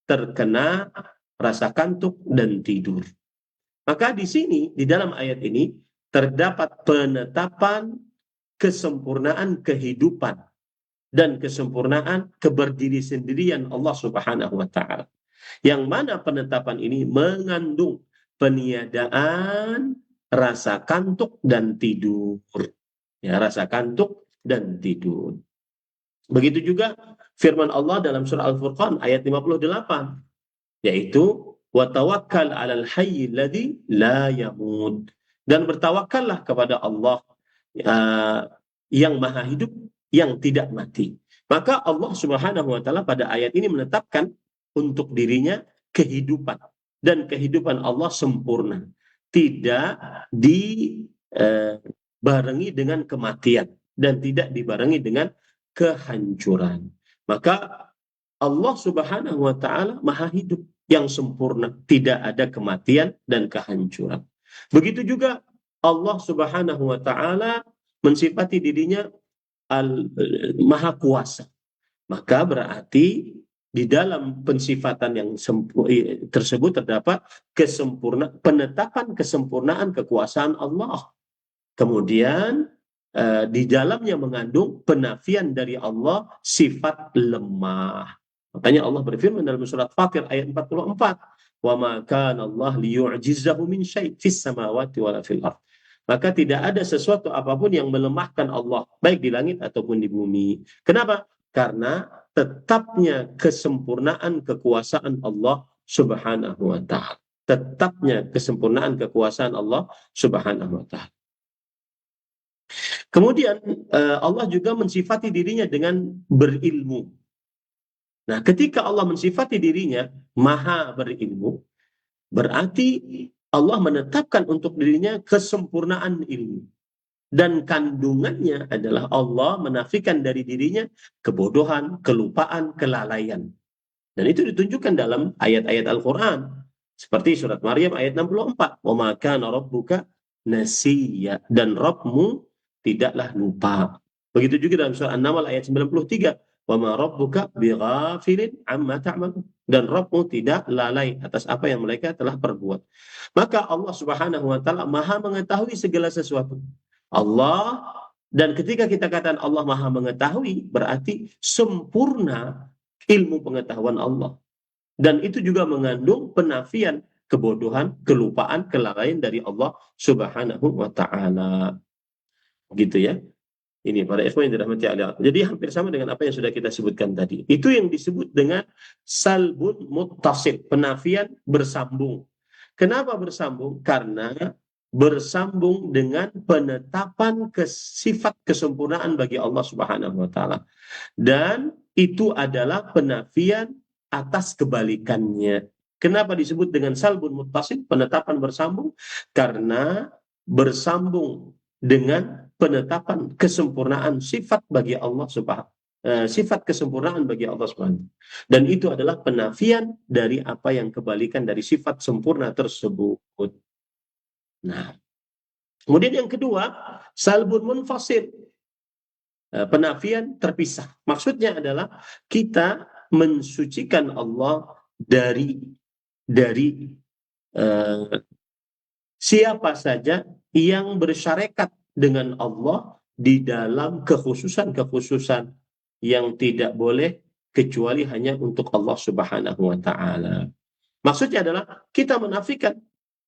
terkena rasa kantuk dan tidur. Maka di sini, di dalam ayat ini terdapat penetapan kesempurnaan kehidupan dan kesempurnaan keberdiri sendirian Allah Subhanahu wa taala. Yang mana penetapan ini mengandung peniadaan rasa kantuk dan tidur. Ya, rasa kantuk dan tidur. Begitu juga firman Allah dalam surah Al-Furqan ayat 58, yaitu wa tawakkal 'alal hayyil ladzi la yamut, dan bertawakallah kepada Allah yang maha hidup yang tidak mati. Maka Allah Subhanahu wa taala pada ayat ini menetapkan untuk dirinya kehidupan, dan kehidupan Allah sempurna, tidak dibarengi dengan kematian dan tidak dibarengi dengan kehancuran. Maka Allah Subhanahu wa taala maha hidup yang sempurna, tidak ada kematian dan kehancuran. Begitu juga Allah Subhanahu wa taala mensifati dirinya Maha Kuasa. Maka berarti di dalam pensifatan yang tersebut terdapat penetapan kesempurnaan kekuasaan Allah. Kemudian di dalamnya mengandung penafian dari Allah sifat lemah. Makanya Allah berfirman dalam surat Fatir ayat 44, "Wa ma kana Allah liyu'jizahu min syai' fis samawati wala fil ardh." Maka tidak ada sesuatu apapun yang melemahkan Allah, baik di langit ataupun di bumi. Kenapa? Karena tetapnya kesempurnaan kekuasaan Allah Subhanahu wa ta'ala. Tetapnya kesempurnaan kekuasaan Allah Subhanahu wa ta'ala. Kemudian Allah juga mensifati dirinya dengan berilmu. Nah, ketika Allah mensifati dirinya maha berilmu, berarti Allah menetapkan untuk dirinya kesempurnaan ilmu. Dan kandungannya adalah Allah menafikan dari dirinya kebodohan, kelupaan, kelalaian. Dan itu ditunjukkan dalam ayat-ayat Al-Quran. Seperti surat Maryam ayat 64. "Wa ma kana rabbuka nasiya." Dan Rabbmu tidaklah lupa. Begitu juga dalam surah An-Naml ayat 93. "Wa ma rabbuka bighafilin amma ta'malun." Dan Rabbmu tidak lalai atas apa yang mereka telah perbuat. Maka Allah Subhanahu wa ta'ala maha mengetahui segala sesuatu. Allah, dan ketika kita katakan Allah maha mengetahui, berarti sempurna ilmu pengetahuan Allah. Dan itu juga mengandung penafian kebodohan, kelupaan, kelalaian dari Allah Subhanahu wa ta'ala. Begitu ya. Ini para ikhwan yang dirahmati Allah. Jadi hampir sama dengan apa yang sudah kita sebutkan tadi. Itu yang disebut dengan salbun muttasil, penafian bersambung. Kenapa bersambung? Karena bersambung dengan penetapan sifat kesempurnaan bagi Allah Subhanahu wa taala. Dan itu adalah penafian atas kebalikannya. Kenapa disebut dengan salbun muttasil, penetapan bersambung? Karena bersambung dengan penetapan kesempurnaan sifat bagi Allah Subhanahu sifat kesempurnaan bagi Allah Subhanahu. Dan itu adalah penafian dari apa yang kebalikan dari sifat sempurna tersebut. Nah, kemudian yang kedua, salbun munfasil, penafian terpisah. Maksudnya adalah kita mensucikan Allah dari siapa saja yang bersyarekat dengan Allah di dalam kekhususan yang tidak boleh kecuali hanya untuk Allah Subhanahu wa taala. Maksudnya adalah kita menafikan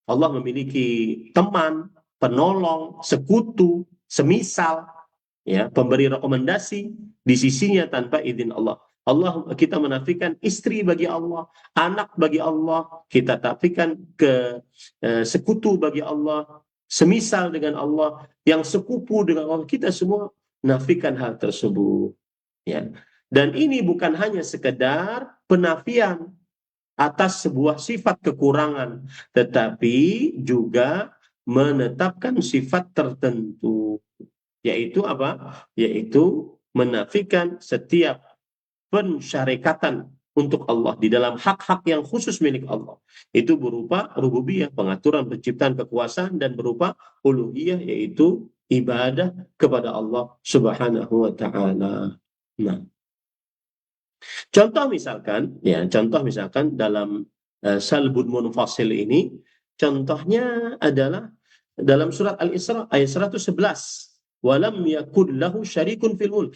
Allah memiliki teman, penolong, sekutu, semisal, ya, pemberi rekomendasi di sisinya tanpa izin Allah. Kita menafikan istri bagi Allah, anak bagi Allah, kita tafikan ke sekutu bagi Allah, semisal dengan Allah, yang sekupu dengan Allah. Kita semua nafikan hal tersebut, ya. Dan ini bukan hanya sekedar penafian atas sebuah sifat kekurangan, tetapi juga menetapkan sifat tertentu, yaitu apa? Yaitu menafikan setiap pensyarikatan untuk Allah di dalam hak-hak yang khusus milik Allah. Itu berupa rububiyah, pengaturan, penciptaan, kekuasaan, dan berupa uluhiyah, yaitu ibadah kepada Allah Subhanahu wa taala. Nah, contoh misalkan dalam salbun munfasil ini, contohnya adalah dalam surat Al-Isra ayat 111. Walam yakul lahu syarikun fil mulk.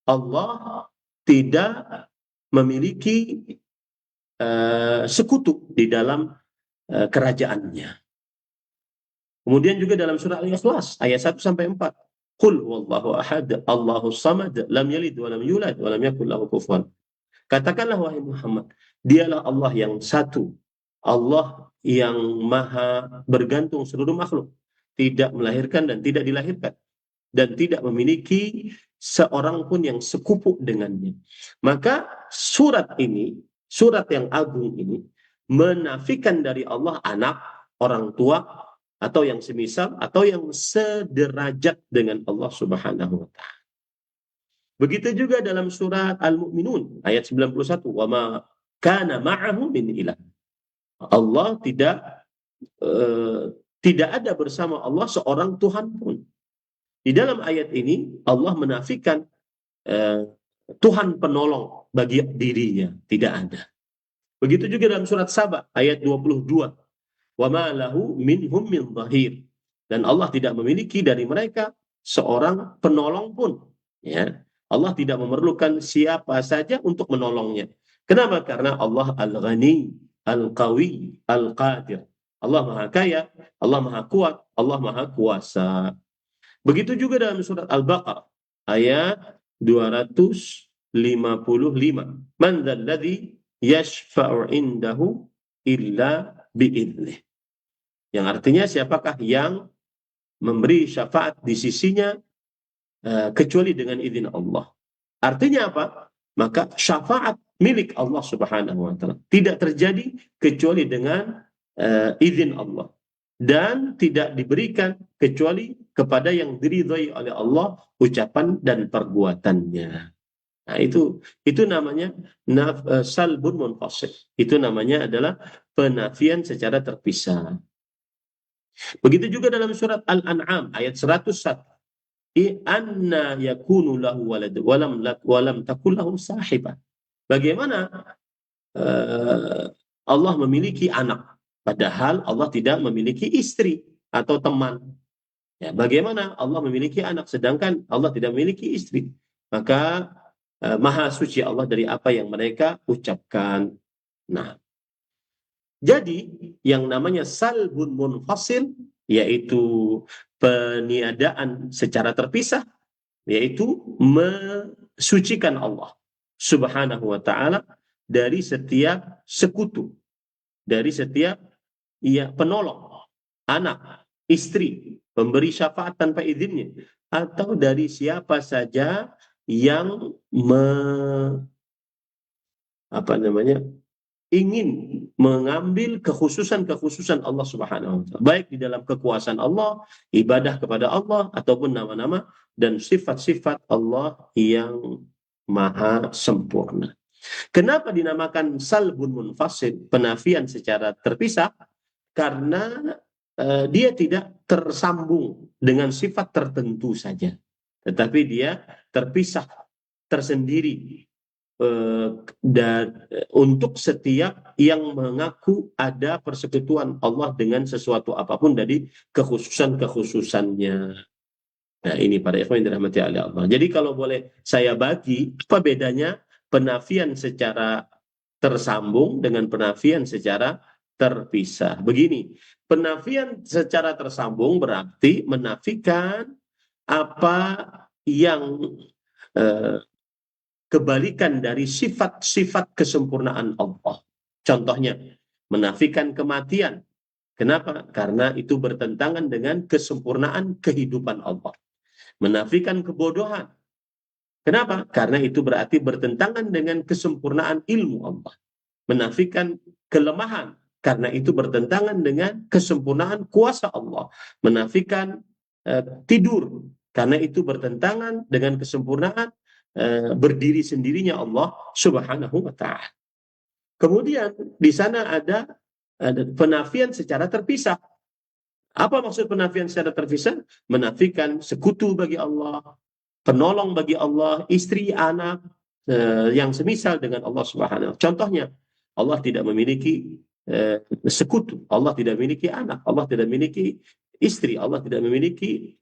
Allah tidak memiliki sekutu di dalam kerajaannya. Kemudian juga dalam surah Al-Ikhlas ayat 1 sampai 4. Qul wallahu ahad, Allahus samad, lam yalid wa lam yulad wa lam yakul lahu kufuwan. Katakanlah wahai Muhammad, dialah Allah yang satu, Allah yang maha bergantung seluruh makhluk, tidak melahirkan dan tidak dilahirkan, dan tidak memiliki seorang pun yang sekupu dengannya. Maka surat yang agung ini menafikan dari Allah anak, orang tua, atau yang semisal, atau yang sederajat dengan Allah Subhanahu wa ta'ala. Begitu juga dalam surat Al-Mu'minun ayat 91, wa ma kana ma'ahu min ilah. Allah tidak ada bersama Allah seorang Tuhan pun. Di dalam ayat ini Allah menafikan Tuhan penolong bagi dirinya, tidak ada. Begitu juga dalam surat Saba ayat 22, wa ma lahu minhum min dhahir, dan Allah tidak memiliki dari mereka seorang penolong pun, ya. Allah tidak memerlukan siapa saja untuk menolongnya. Kenapa? Karena Allah Al-Ghani, Al-Qawi, Al-Qadir. Allah Maha Kaya, Allah Maha Kuat, Allah Maha Kuasa. Begitu juga dalam surat Al-Baqarah ayat 255. Man dzalladzi yashfa'u indahu illa bi'idnih. Yang artinya siapakah yang memberi syafaat di sisinya kecuali dengan izin Allah. Artinya apa? Maka syafaat milik Allah Subhanahu wa ta'ala tidak terjadi kecuali dengan izin Allah, dan tidak diberikan kecuali kepada yang diridhai oleh Allah ucapan dan perbuatannya. Nah, itu namanya salbun munfasil. Itu namanya adalah penafian secara terpisah. Begitu juga dalam surat Al-An'am ayat 101. Anna yakunu lahu walad walam takul lahu sahibah. Bagaimana Allah memiliki anak padahal Allah tidak memiliki istri atau teman. Ya, bagaimana Allah memiliki anak sedangkan Allah tidak memiliki istri? Maka maha suci Allah dari apa yang mereka ucapkan. Nah, jadi yang namanya salbun munfasil, yaitu peniadaan secara terpisah, yaitu mensucikan Allah Subhanahu wa ta'ala dari setiap sekutu, dari setiap ya penolong, anak, istri, pemberi syafaat tanpa izinnya, atau dari siapa saja yang ingin mengambil kekhususan Allah Subhanahu wa taala, baik di dalam kekuasaan Allah, ibadah kepada Allah, ataupun nama-nama dan sifat-sifat Allah yang maha sempurna. Kenapa dinamakan salbun munfasil, penafian secara terpisah? Karena dia tidak tersambung dengan sifat tertentu saja, tetapi dia terpisah, tersendiri, dan untuk setiap yang mengaku ada persekutuan Allah dengan sesuatu apapun dari kekhususannya. Nah, ini para ikhwan yang dirahmati oleh Allah. Jadi kalau boleh saya bagi, apa bedanya penafian secara tersambung dengan penafian secara terpisah? Begini, penafian secara tersambung berarti menafikan apa yang kebalikan dari sifat-sifat kesempurnaan Allah. Contohnya, menafikan kematian. Kenapa? Karena itu bertentangan dengan kesempurnaan kehidupan Allah. Menafikan kebodohan. Kenapa? Karena itu berarti bertentangan dengan kesempurnaan ilmu Allah. Menafikan kelemahan. Karena itu bertentangan dengan kesempurnaan kuasa Allah. Menafikan tidur. Karena itu bertentangan dengan kesempurnaan berdiri sendirinya Allah Subhanahu wa taala. Kemudian di sana ada penafian secara terpisah. Apa maksud penafian secara terpisah? Menafikan sekutu bagi Allah, penolong bagi Allah, istri, anak, yang semisal dengan Allah Subhanahu wa taala. Contohnya, Allah tidak memiliki sekutu, Allah tidak memiliki anak, Allah tidak memiliki istri, Allah tidak memiliki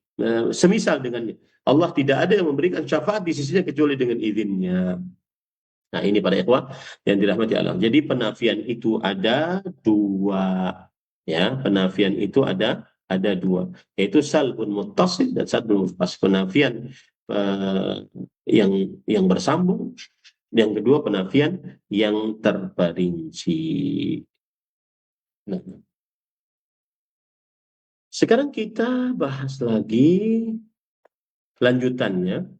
semisal dengannya. Allah tidak ada yang memberikan syafaat di sisinya kecuali dengan izinnya. Nah, ini para ikhwah yang dirahmati Allah. Jadi penafian itu ada dua, ya. Penafian itu ada dua, yaitu salbun muttasil dan salbun munfasil. Penafian yang bersambung. Yang kedua penafian yang terperinci. Nah, sekarang kita bahas lagi lanjutannya.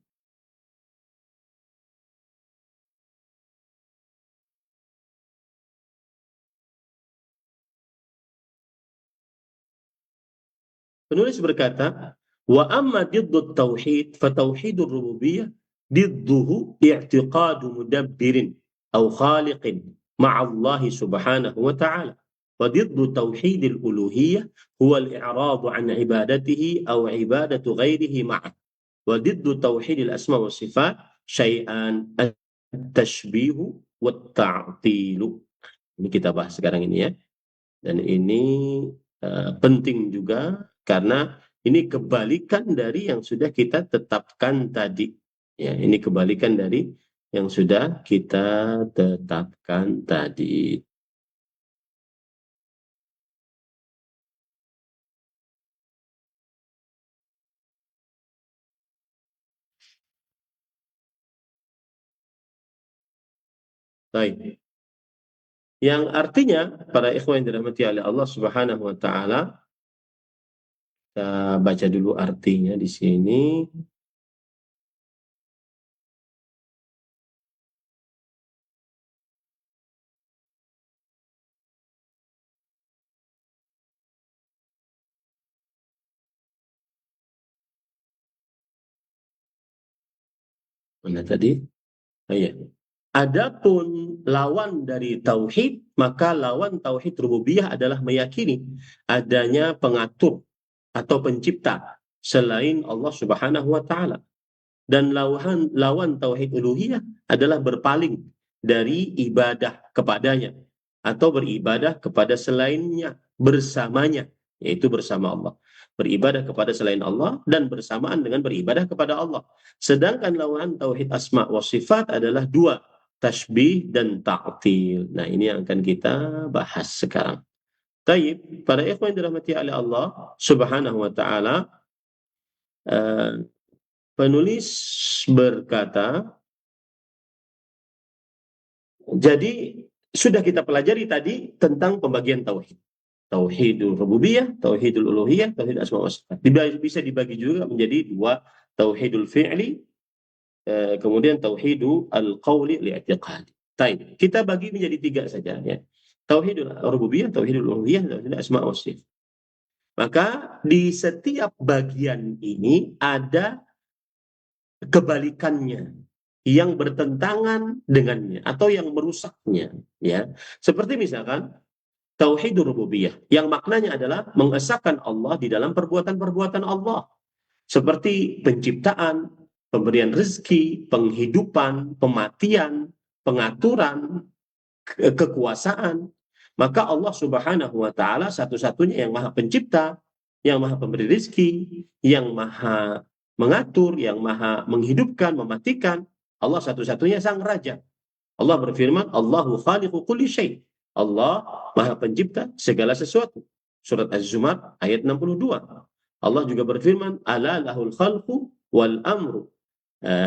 Penulis berkata, wa amma diddut tauhid fa tauhidur rububiyah didduhu i'tiqadu mudabbirin aw khaliqin ma'allahi subhanahu wa ta'ala. Wa diddu tauhidil uluhiyah huwa al-i'radu an ibadatihi aw ibadatu ghairihi ma'ah. Wa diddu tauhidil asma wa sifat syai'an at-tashbihu wa ta'tilu. Ini kita bahas sekarang ini, ya. Dan ini penting juga karena ini kebalikan dari yang sudah kita tetapkan tadi. Ya, ini kebalikan dari yang sudah kita tetapkan tadi. Baik. Yang artinya para ikhwan yang dirahmati oleh Allah Subhanahu wa taala, kita baca dulu artinya di sini. Mana tadi? Oh, iya. Adapun lawan dari tauhid, maka lawan tauhid rububiyah adalah meyakini adanya pengatur atau pencipta selain Allah Subhanahu wa taala. Dan lawan tauhid uluhiyah adalah berpaling dari ibadah kepadanya atau beribadah kepada selainnya bersamanya, yaitu bersama Allah. Beribadah kepada selain Allah dan bersamaan dengan beribadah kepada Allah. Sedangkan lawan tauhid asma wa sifat adalah dua, tasbih dan ta'til. Nah, ini yang akan kita bahas sekarang. Taib, para ikhwan yang dirahmati oleh Allah Subhanahu wa taala, penulis berkata, jadi sudah kita pelajari tadi tentang pembagian tauhid. tauhidul rububiyah, tauhidul uluhiyah, tauhid asma wa sifat. Bisa dibagi juga menjadi dua, tauhidul fi'li, kemudian tauhidul al-qawli li'tiqadi. Baik, kita bagi menjadi tiga saja ya. Tauhidul rububiyah, tauhidul uluhiyah, tauhid asma wa sifat. Maka di setiap bagian ini ada kebalikannya yang bertentangan dengannya atau yang merusaknya ya. Seperti misalkan tauhidur rububiyah yang maknanya adalah mengesahkan Allah di dalam perbuatan-perbuatan Allah seperti penciptaan, pemberian rezeki, penghidupan, pematian, pengaturan, kekuasaan. Maka Allah Subhanahu wa taala satu-satunya yang Maha Pencipta, yang Maha Pemberi rezeki, yang Maha mengatur, yang Maha menghidupkan, mematikan. Allah satu-satunya Sang Raja. Allah berfirman, Allahu khaliqu kulli syai'. Allah Maha Pencipta segala sesuatu. Surat Az-Zumar ayat 62. Allah juga berfirman, ala lahul khalqu wal amru.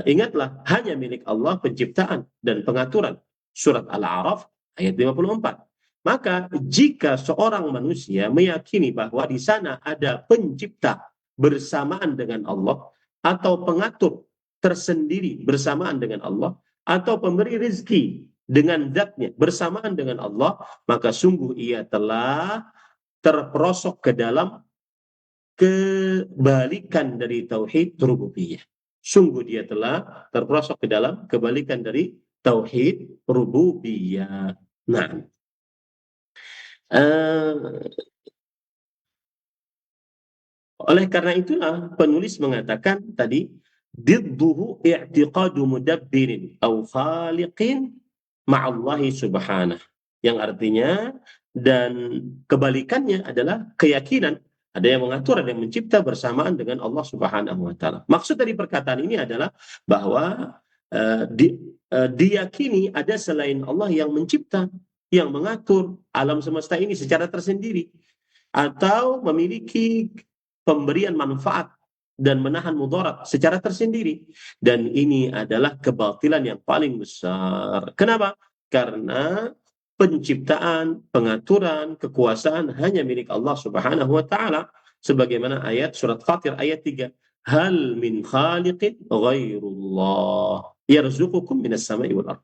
Ingatlah, hanya milik Allah penciptaan dan pengaturan. Surat Al-A'raf ayat 54. Maka jika seorang manusia meyakini bahwa di sana ada pencipta bersamaan dengan Allah, atau pengatur tersendiri bersamaan dengan Allah, atau pemberi rezeki dengan zatnya bersamaan dengan Allah, maka sungguh ia telah terperosok ke dalam kebalikan dari tauhid rububiyah. Sungguh dia telah terperosok ke dalam kebalikan dari tauhid rububiyah. Nah, oleh karena itulah penulis mengatakan tadi, didduhu i'tiqadu mudabbirin aw khaliqin ma'allahi subhanah, yang artinya dan kebalikannya adalah keyakinan ada yang mengatur, ada yang mencipta bersamaan dengan Allah Subhanahu wa taala. Maksud dari perkataan ini adalah bahwa diyakini ada selain Allah yang mencipta, yang mengatur alam semesta ini secara tersendiri, atau memiliki pemberian manfaat dan menahan mudarat secara tersendiri. Dan ini adalah kebatilan yang paling besar. Kenapa? Karena penciptaan, pengaturan, kekuasaan hanya milik Allah Subhanahu wa taala, sebagaimana ayat surat Fatir ayat 3, hal min khaliqin ghairullah yarzuqukum minas sama'i wal ardh.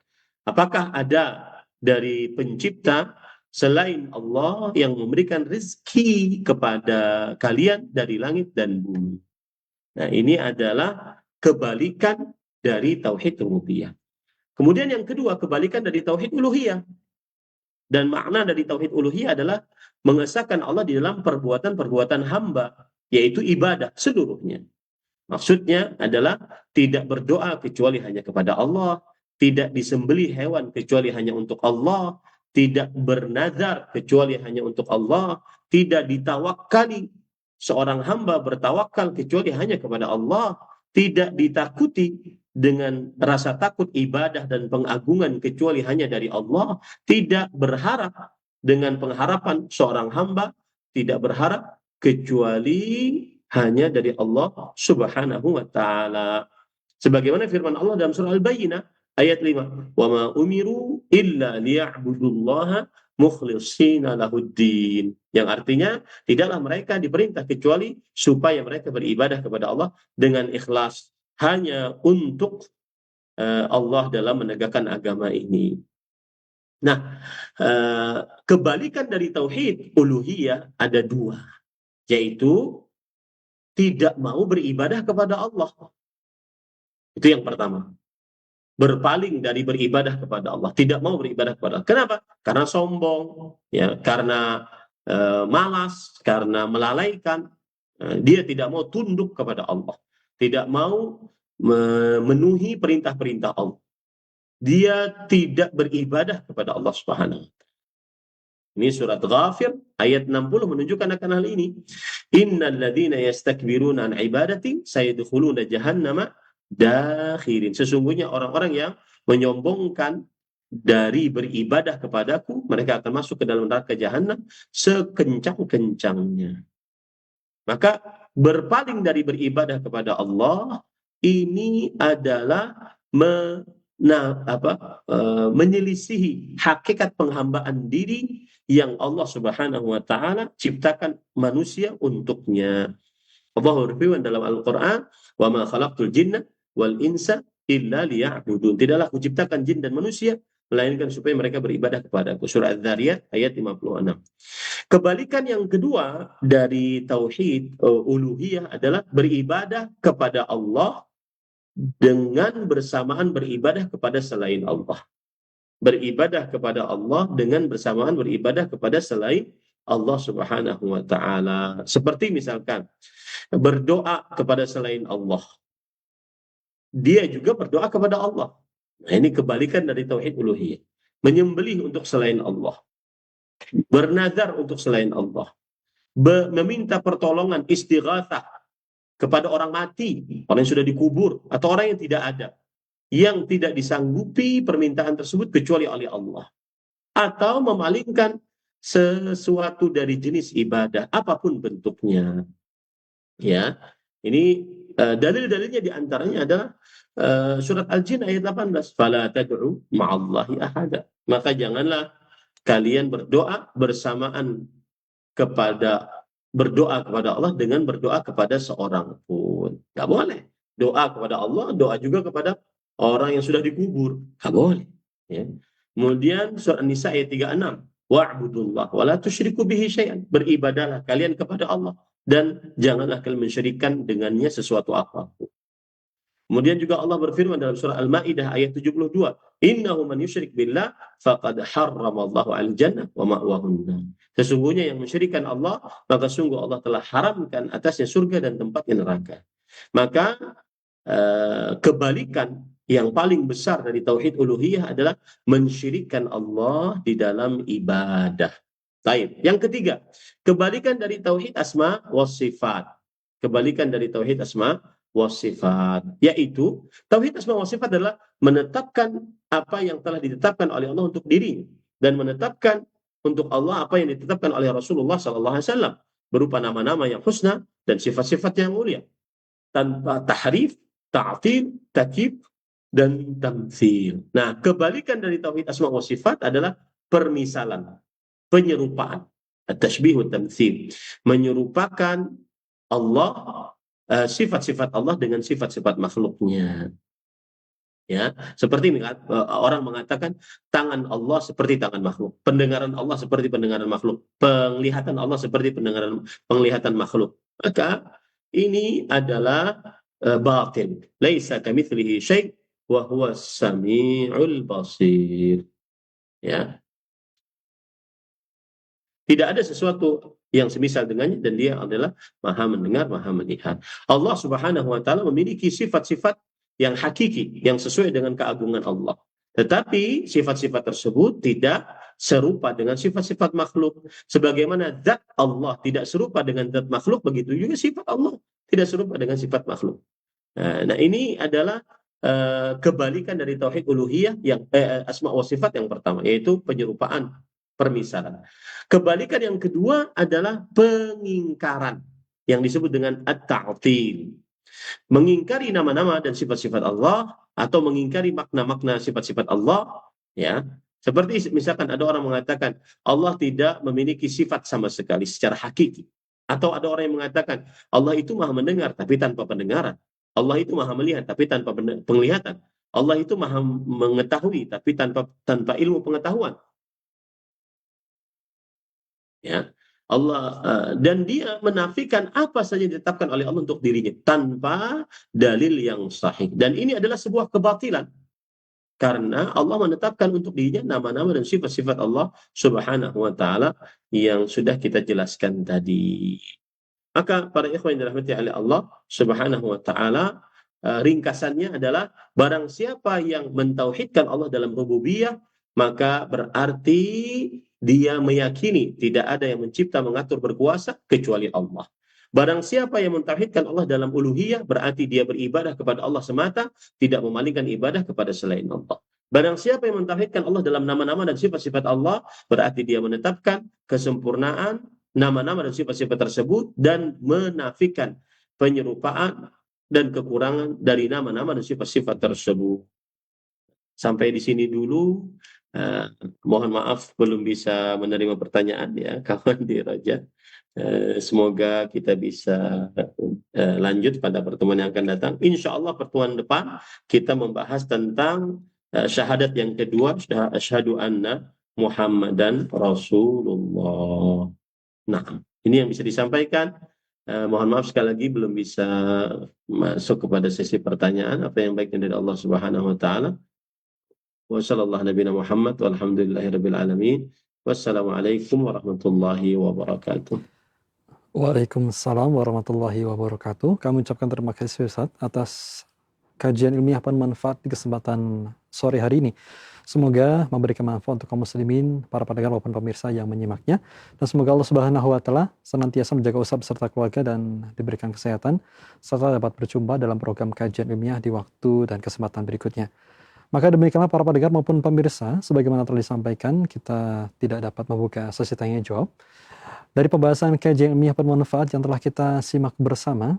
Apakah ada dari pencipta selain Allah yang memberikan rezeki kepada kalian dari langit dan bumi? Nah, ini adalah kebalikan dari tauhid rububiyah. Kemudian yang kedua, kebalikan dari tauhid uluhiyah. Dan makna dari tauhid uluhiyah adalah mengesahkan Allah di dalam perbuatan-perbuatan hamba, yaitu ibadah seluruhnya. Maksudnya adalah tidak berdoa kecuali hanya kepada Allah, tidak disembelih hewan kecuali hanya untuk Allah, tidak bernazar kecuali hanya untuk Allah, tidak ditawakali, seorang hamba bertawakal kecuali hanya kepada Allah, tidak ditakuti dengan rasa takut ibadah dan pengagungan kecuali hanya dari Allah, tidak berharap dengan pengharapan seorang hamba, tidak berharap kecuali hanya dari Allah Subhanahu wa taala. Sebagaimana firman Allah dalam surah Al-Bayyinah ayat 5, wa ma umiru illa liya'budullaha mukhlishina lahuddin, yang artinya tidaklah mereka diperintah kecuali supaya mereka beribadah kepada Allah dengan ikhlas, hanya untuk Allah dalam menegakkan agama ini. Nah, kebalikan dari tauhid uluhiyah ada dua, yaitu tidak mau beribadah kepada Allah. Itu yang pertama. Berpaling dari beribadah kepada Allah, tidak mau beribadah kepada Allah. Kenapa? Karena sombong, ya, karena malas, karena melalaikan. Dia tidak mau tunduk kepada Allah, tidak mau memenuhi perintah-perintah Allah. Dia tidak beribadah kepada Allah Subhanahu. Ini surat Ghafir ayat 60 menunjukkan akan hal ini. Innal ladzina yastakbiruna an ibadati sayadkhuluna jahannama dakhirin. Sesungguhnya orang-orang yang menyombongkan dari beribadah kepadaku, mereka akan masuk ke dalam neraka jahanam sekencang-kencangnya. Maka berpaling dari beribadah kepada Allah ini adalah menyelisihi hakikat penghambaan diri yang Allah Subhanahu wa taala ciptakan manusia untuknya. Allah berfirman dalam Al-Qur'an, "Wa ma khalaqtul jinna wal insa illa liya'budun." Tidaklah aku ciptakan jin dan manusia melainkan supaya mereka beribadah kepadaku. Surah Az-Dzariyat ayat 56. Kebalikan yang kedua dari tauhid uluhiyah adalah beribadah kepada Allah dengan bersamaan beribadah kepada selain Allah. Beribadah kepada Allah dengan bersamaan beribadah kepada selain Allah Subhanahu wa taala. Seperti misalkan berdoa kepada selain Allah. Dia juga berdoa kepada Allah. Nah, ini kebalikan dari tauhid uluhiyah. Menyembelih untuk selain Allah. Bernazar untuk selain Allah. Meminta pertolongan istighatsah kepada orang mati, orang yang sudah dikubur atau orang yang tidak ada, yang tidak disanggupi permintaan tersebut kecuali oleh Allah, atau memalingkan sesuatu dari jenis ibadah apapun bentuknya. Ya, ini dalil-dalilnya diantaranya adalah surat Al-Jin ayat 18, "Fala tad'u ma'allahi ahada." Maka janganlah kalian berdoa berdoa kepada Allah dengan berdoa kepada seorang pun. Nggak boleh. Doa kepada Allah, doa juga kepada orang yang sudah dikubur. Nggak boleh. Ya. Kemudian surah An-Nisa ayat 36. "Wa'budullah wa la tusyriku bihi syai'an." Beribadahlah kalian kepada Allah dan janganlah kalian mensyirikkan dengannya sesuatu apapun. Kemudian juga Allah berfirman dalam surah Al-Maidah ayat 72, "Innahu man yusyrik billah faqad harramallahu 'alal jannah wa ma'wahun nar." Sesungguhnya yang mensyirikkan Allah, maka sungguh Allah telah haramkan atasnya surga dan tempatnya neraka. Maka kebalikan yang paling besar dari tauhid uluhiyah adalah mensyirikkan Allah di dalam ibadah. Baik. Yang ketiga, kebalikan dari tauhid asma wa sifat. Kebalikan dari tauhid asma wa sifat, yaitu tauhid asma wa sifat adalah menetapkan apa yang telah ditetapkan oleh Allah untuk dirinya dan menetapkan untuk Allah apa yang ditetapkan oleh Rasulullah SAW berupa nama-nama yang husna dan sifat-sifat yang mulia tanpa tahrif, ta'til, takyif dan tamtsil. Nah, kebalikan dari tauhid asma wa sifat adalah permisalan, penyerupaan, at-tashbih wa tamtsil, menyerupakan Allah, sifat-sifat Allah dengan sifat-sifat makhluknya. Ya, seperti orang mengatakan tangan Allah seperti tangan makhluk, pendengaran Allah seperti pendengaran makhluk, penglihatan Allah seperti penglihatan makhluk. Maka ini adalah batil. Laisa kamitslihi syai' wa huwas samiul basir. Ya. Tidak ada sesuatu yang semisal dengannya dan dia adalah maha mendengar, maha melihat. Allah Subhanahu wa taala memiliki sifat-sifat yang hakiki, yang sesuai dengan keagungan Allah. Tetapi sifat-sifat tersebut tidak serupa dengan sifat-sifat makhluk. Sebagaimana zat Allah tidak serupa dengan zat makhluk, begitu juga sifat Allah tidak serupa dengan sifat makhluk. Nah, ini adalah kebalikan dari tauhid uluhiyah yang asma wa sifat yang pertama, yaitu penyerupaan, permisalan. Kebalikan yang kedua adalah pengingkaran yang disebut dengan at-ta'til. Mengingkari nama-nama dan sifat-sifat Allah atau mengingkari makna-makna sifat-sifat Allah, ya. Seperti misalkan ada orang mengatakan Allah tidak memiliki sifat sama sekali secara hakiki, atau ada orang yang mengatakan Allah itu maha mendengar tapi tanpa pendengaran, Allah itu maha melihat tapi tanpa penglihatan, Allah itu maha mengetahui tapi tanpa ilmu pengetahuan. Ya. Allah dan dia menafikan apa saja yang ditetapkan oleh Allah untuk dirinya tanpa dalil yang sahih, dan ini adalah sebuah kebatilan karena Allah menetapkan untuk dirinya nama-nama dan sifat-sifat Allah Subhanahu wa taala yang sudah kita jelaskan tadi. Maka para ikhwan yang dirahmati oleh Allah Subhanahu wa taala, ringkasannya adalah barang siapa yang mentauhidkan Allah dalam rububiyah, maka berarti dia meyakini tidak ada yang mencipta, mengatur, berkuasa kecuali Allah. Barang siapa yang mentauhidkan Allah dalam uluhiyah, berarti dia beribadah kepada Allah semata, tidak memalingkan ibadah kepada selain Allah. Barang siapa yang mentauhidkan Allah dalam nama-nama dan sifat-sifat Allah, berarti dia menetapkan kesempurnaan nama-nama dan sifat-sifat tersebut dan menafikan penyerupaan dan kekurangan dari nama-nama dan sifat-sifat tersebut. Sampai di sini dulu. Mohon maaf belum bisa menerima pertanyaan ya kawan di Roja. Semoga kita bisa lanjut pada pertemuan yang akan datang. Insya Allah pertemuan depan kita membahas tentang syahadat yang kedua, asyhadu anna Muhammadan Rasulullah. Nah, ini yang bisa disampaikan. Mohon maaf sekali lagi belum bisa masuk kepada sesi pertanyaan. Apa yang baiknya dari Allah Subhanahu wa taala. Wassalamualaikum warahmatullahi wabarakatuh. Waalaikumsalam warahmatullahi wabarakatuh. Kami ucapkan terima kasih Ustaz atas kajian ilmiah bermanfaat di kesempatan sore hari ini. Semoga memberikan manfaat untuk kaum muslimin, para pendengar maupun pemirsa yang menyimaknya. Dan semoga Allah Subhanahu wa taala senantiasa menjaga Ustaz beserta keluarga dan diberikan kesehatan serta dapat berjumpa dalam program kajian ilmiah di waktu dan kesempatan berikutnya. Maka demikianlah para pendengar maupun pemirsa, sebagaimana telah disampaikan, kita tidak dapat membuka sesi tanya jawab. Dari pembahasan kajian ilmiah bermanfaat yang telah kita simak bersama,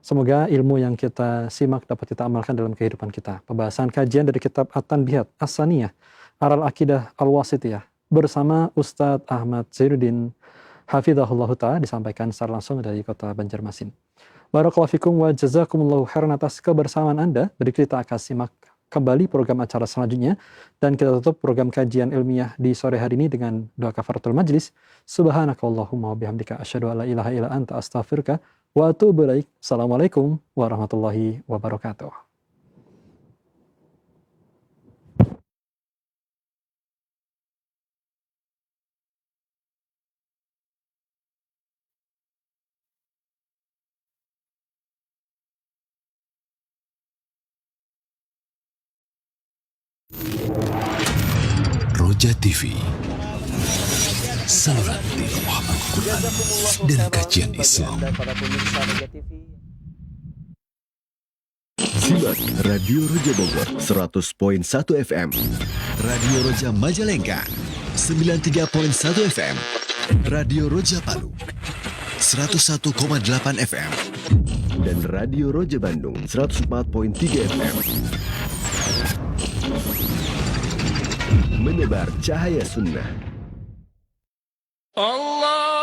semoga ilmu yang kita simak dapat kita amalkan dalam kehidupan kita. Pembahasan kajian dari kitab At-Tanbihat As-Saniyah Alal Aqidah Al-Wasithiyah bersama Ustadz Ahmad Zainuddin Hafizahullah Ta'ala disampaikan secara langsung dari kota Banjarmasin. Barakallahu fikum wa jazakumullahu khairan atas kebersamaan Anda. Berikut kita akan simak kembali program acara selanjutnya dan kita tutup program kajian ilmiah di sore hari ini dengan doa kafaratul majlis. Subhanakallahumma wa bihamdika asyhadu an la ilaha illa anta astaghfiruka wa atubu ilaik. Assalamualaikum warahmatullahi wabarakatuh. Roja TV, saluran tilawahan Al-Quran dan kajian Islam. Simak Radio Roja Bogor 100.1 FM, Radio Roja Majalengka 93.1 FM, Radio Roja Palu 101,8 FM, dan Radio Roja Bandung 104.3 FM. Menebar cahaya sunnah. Allah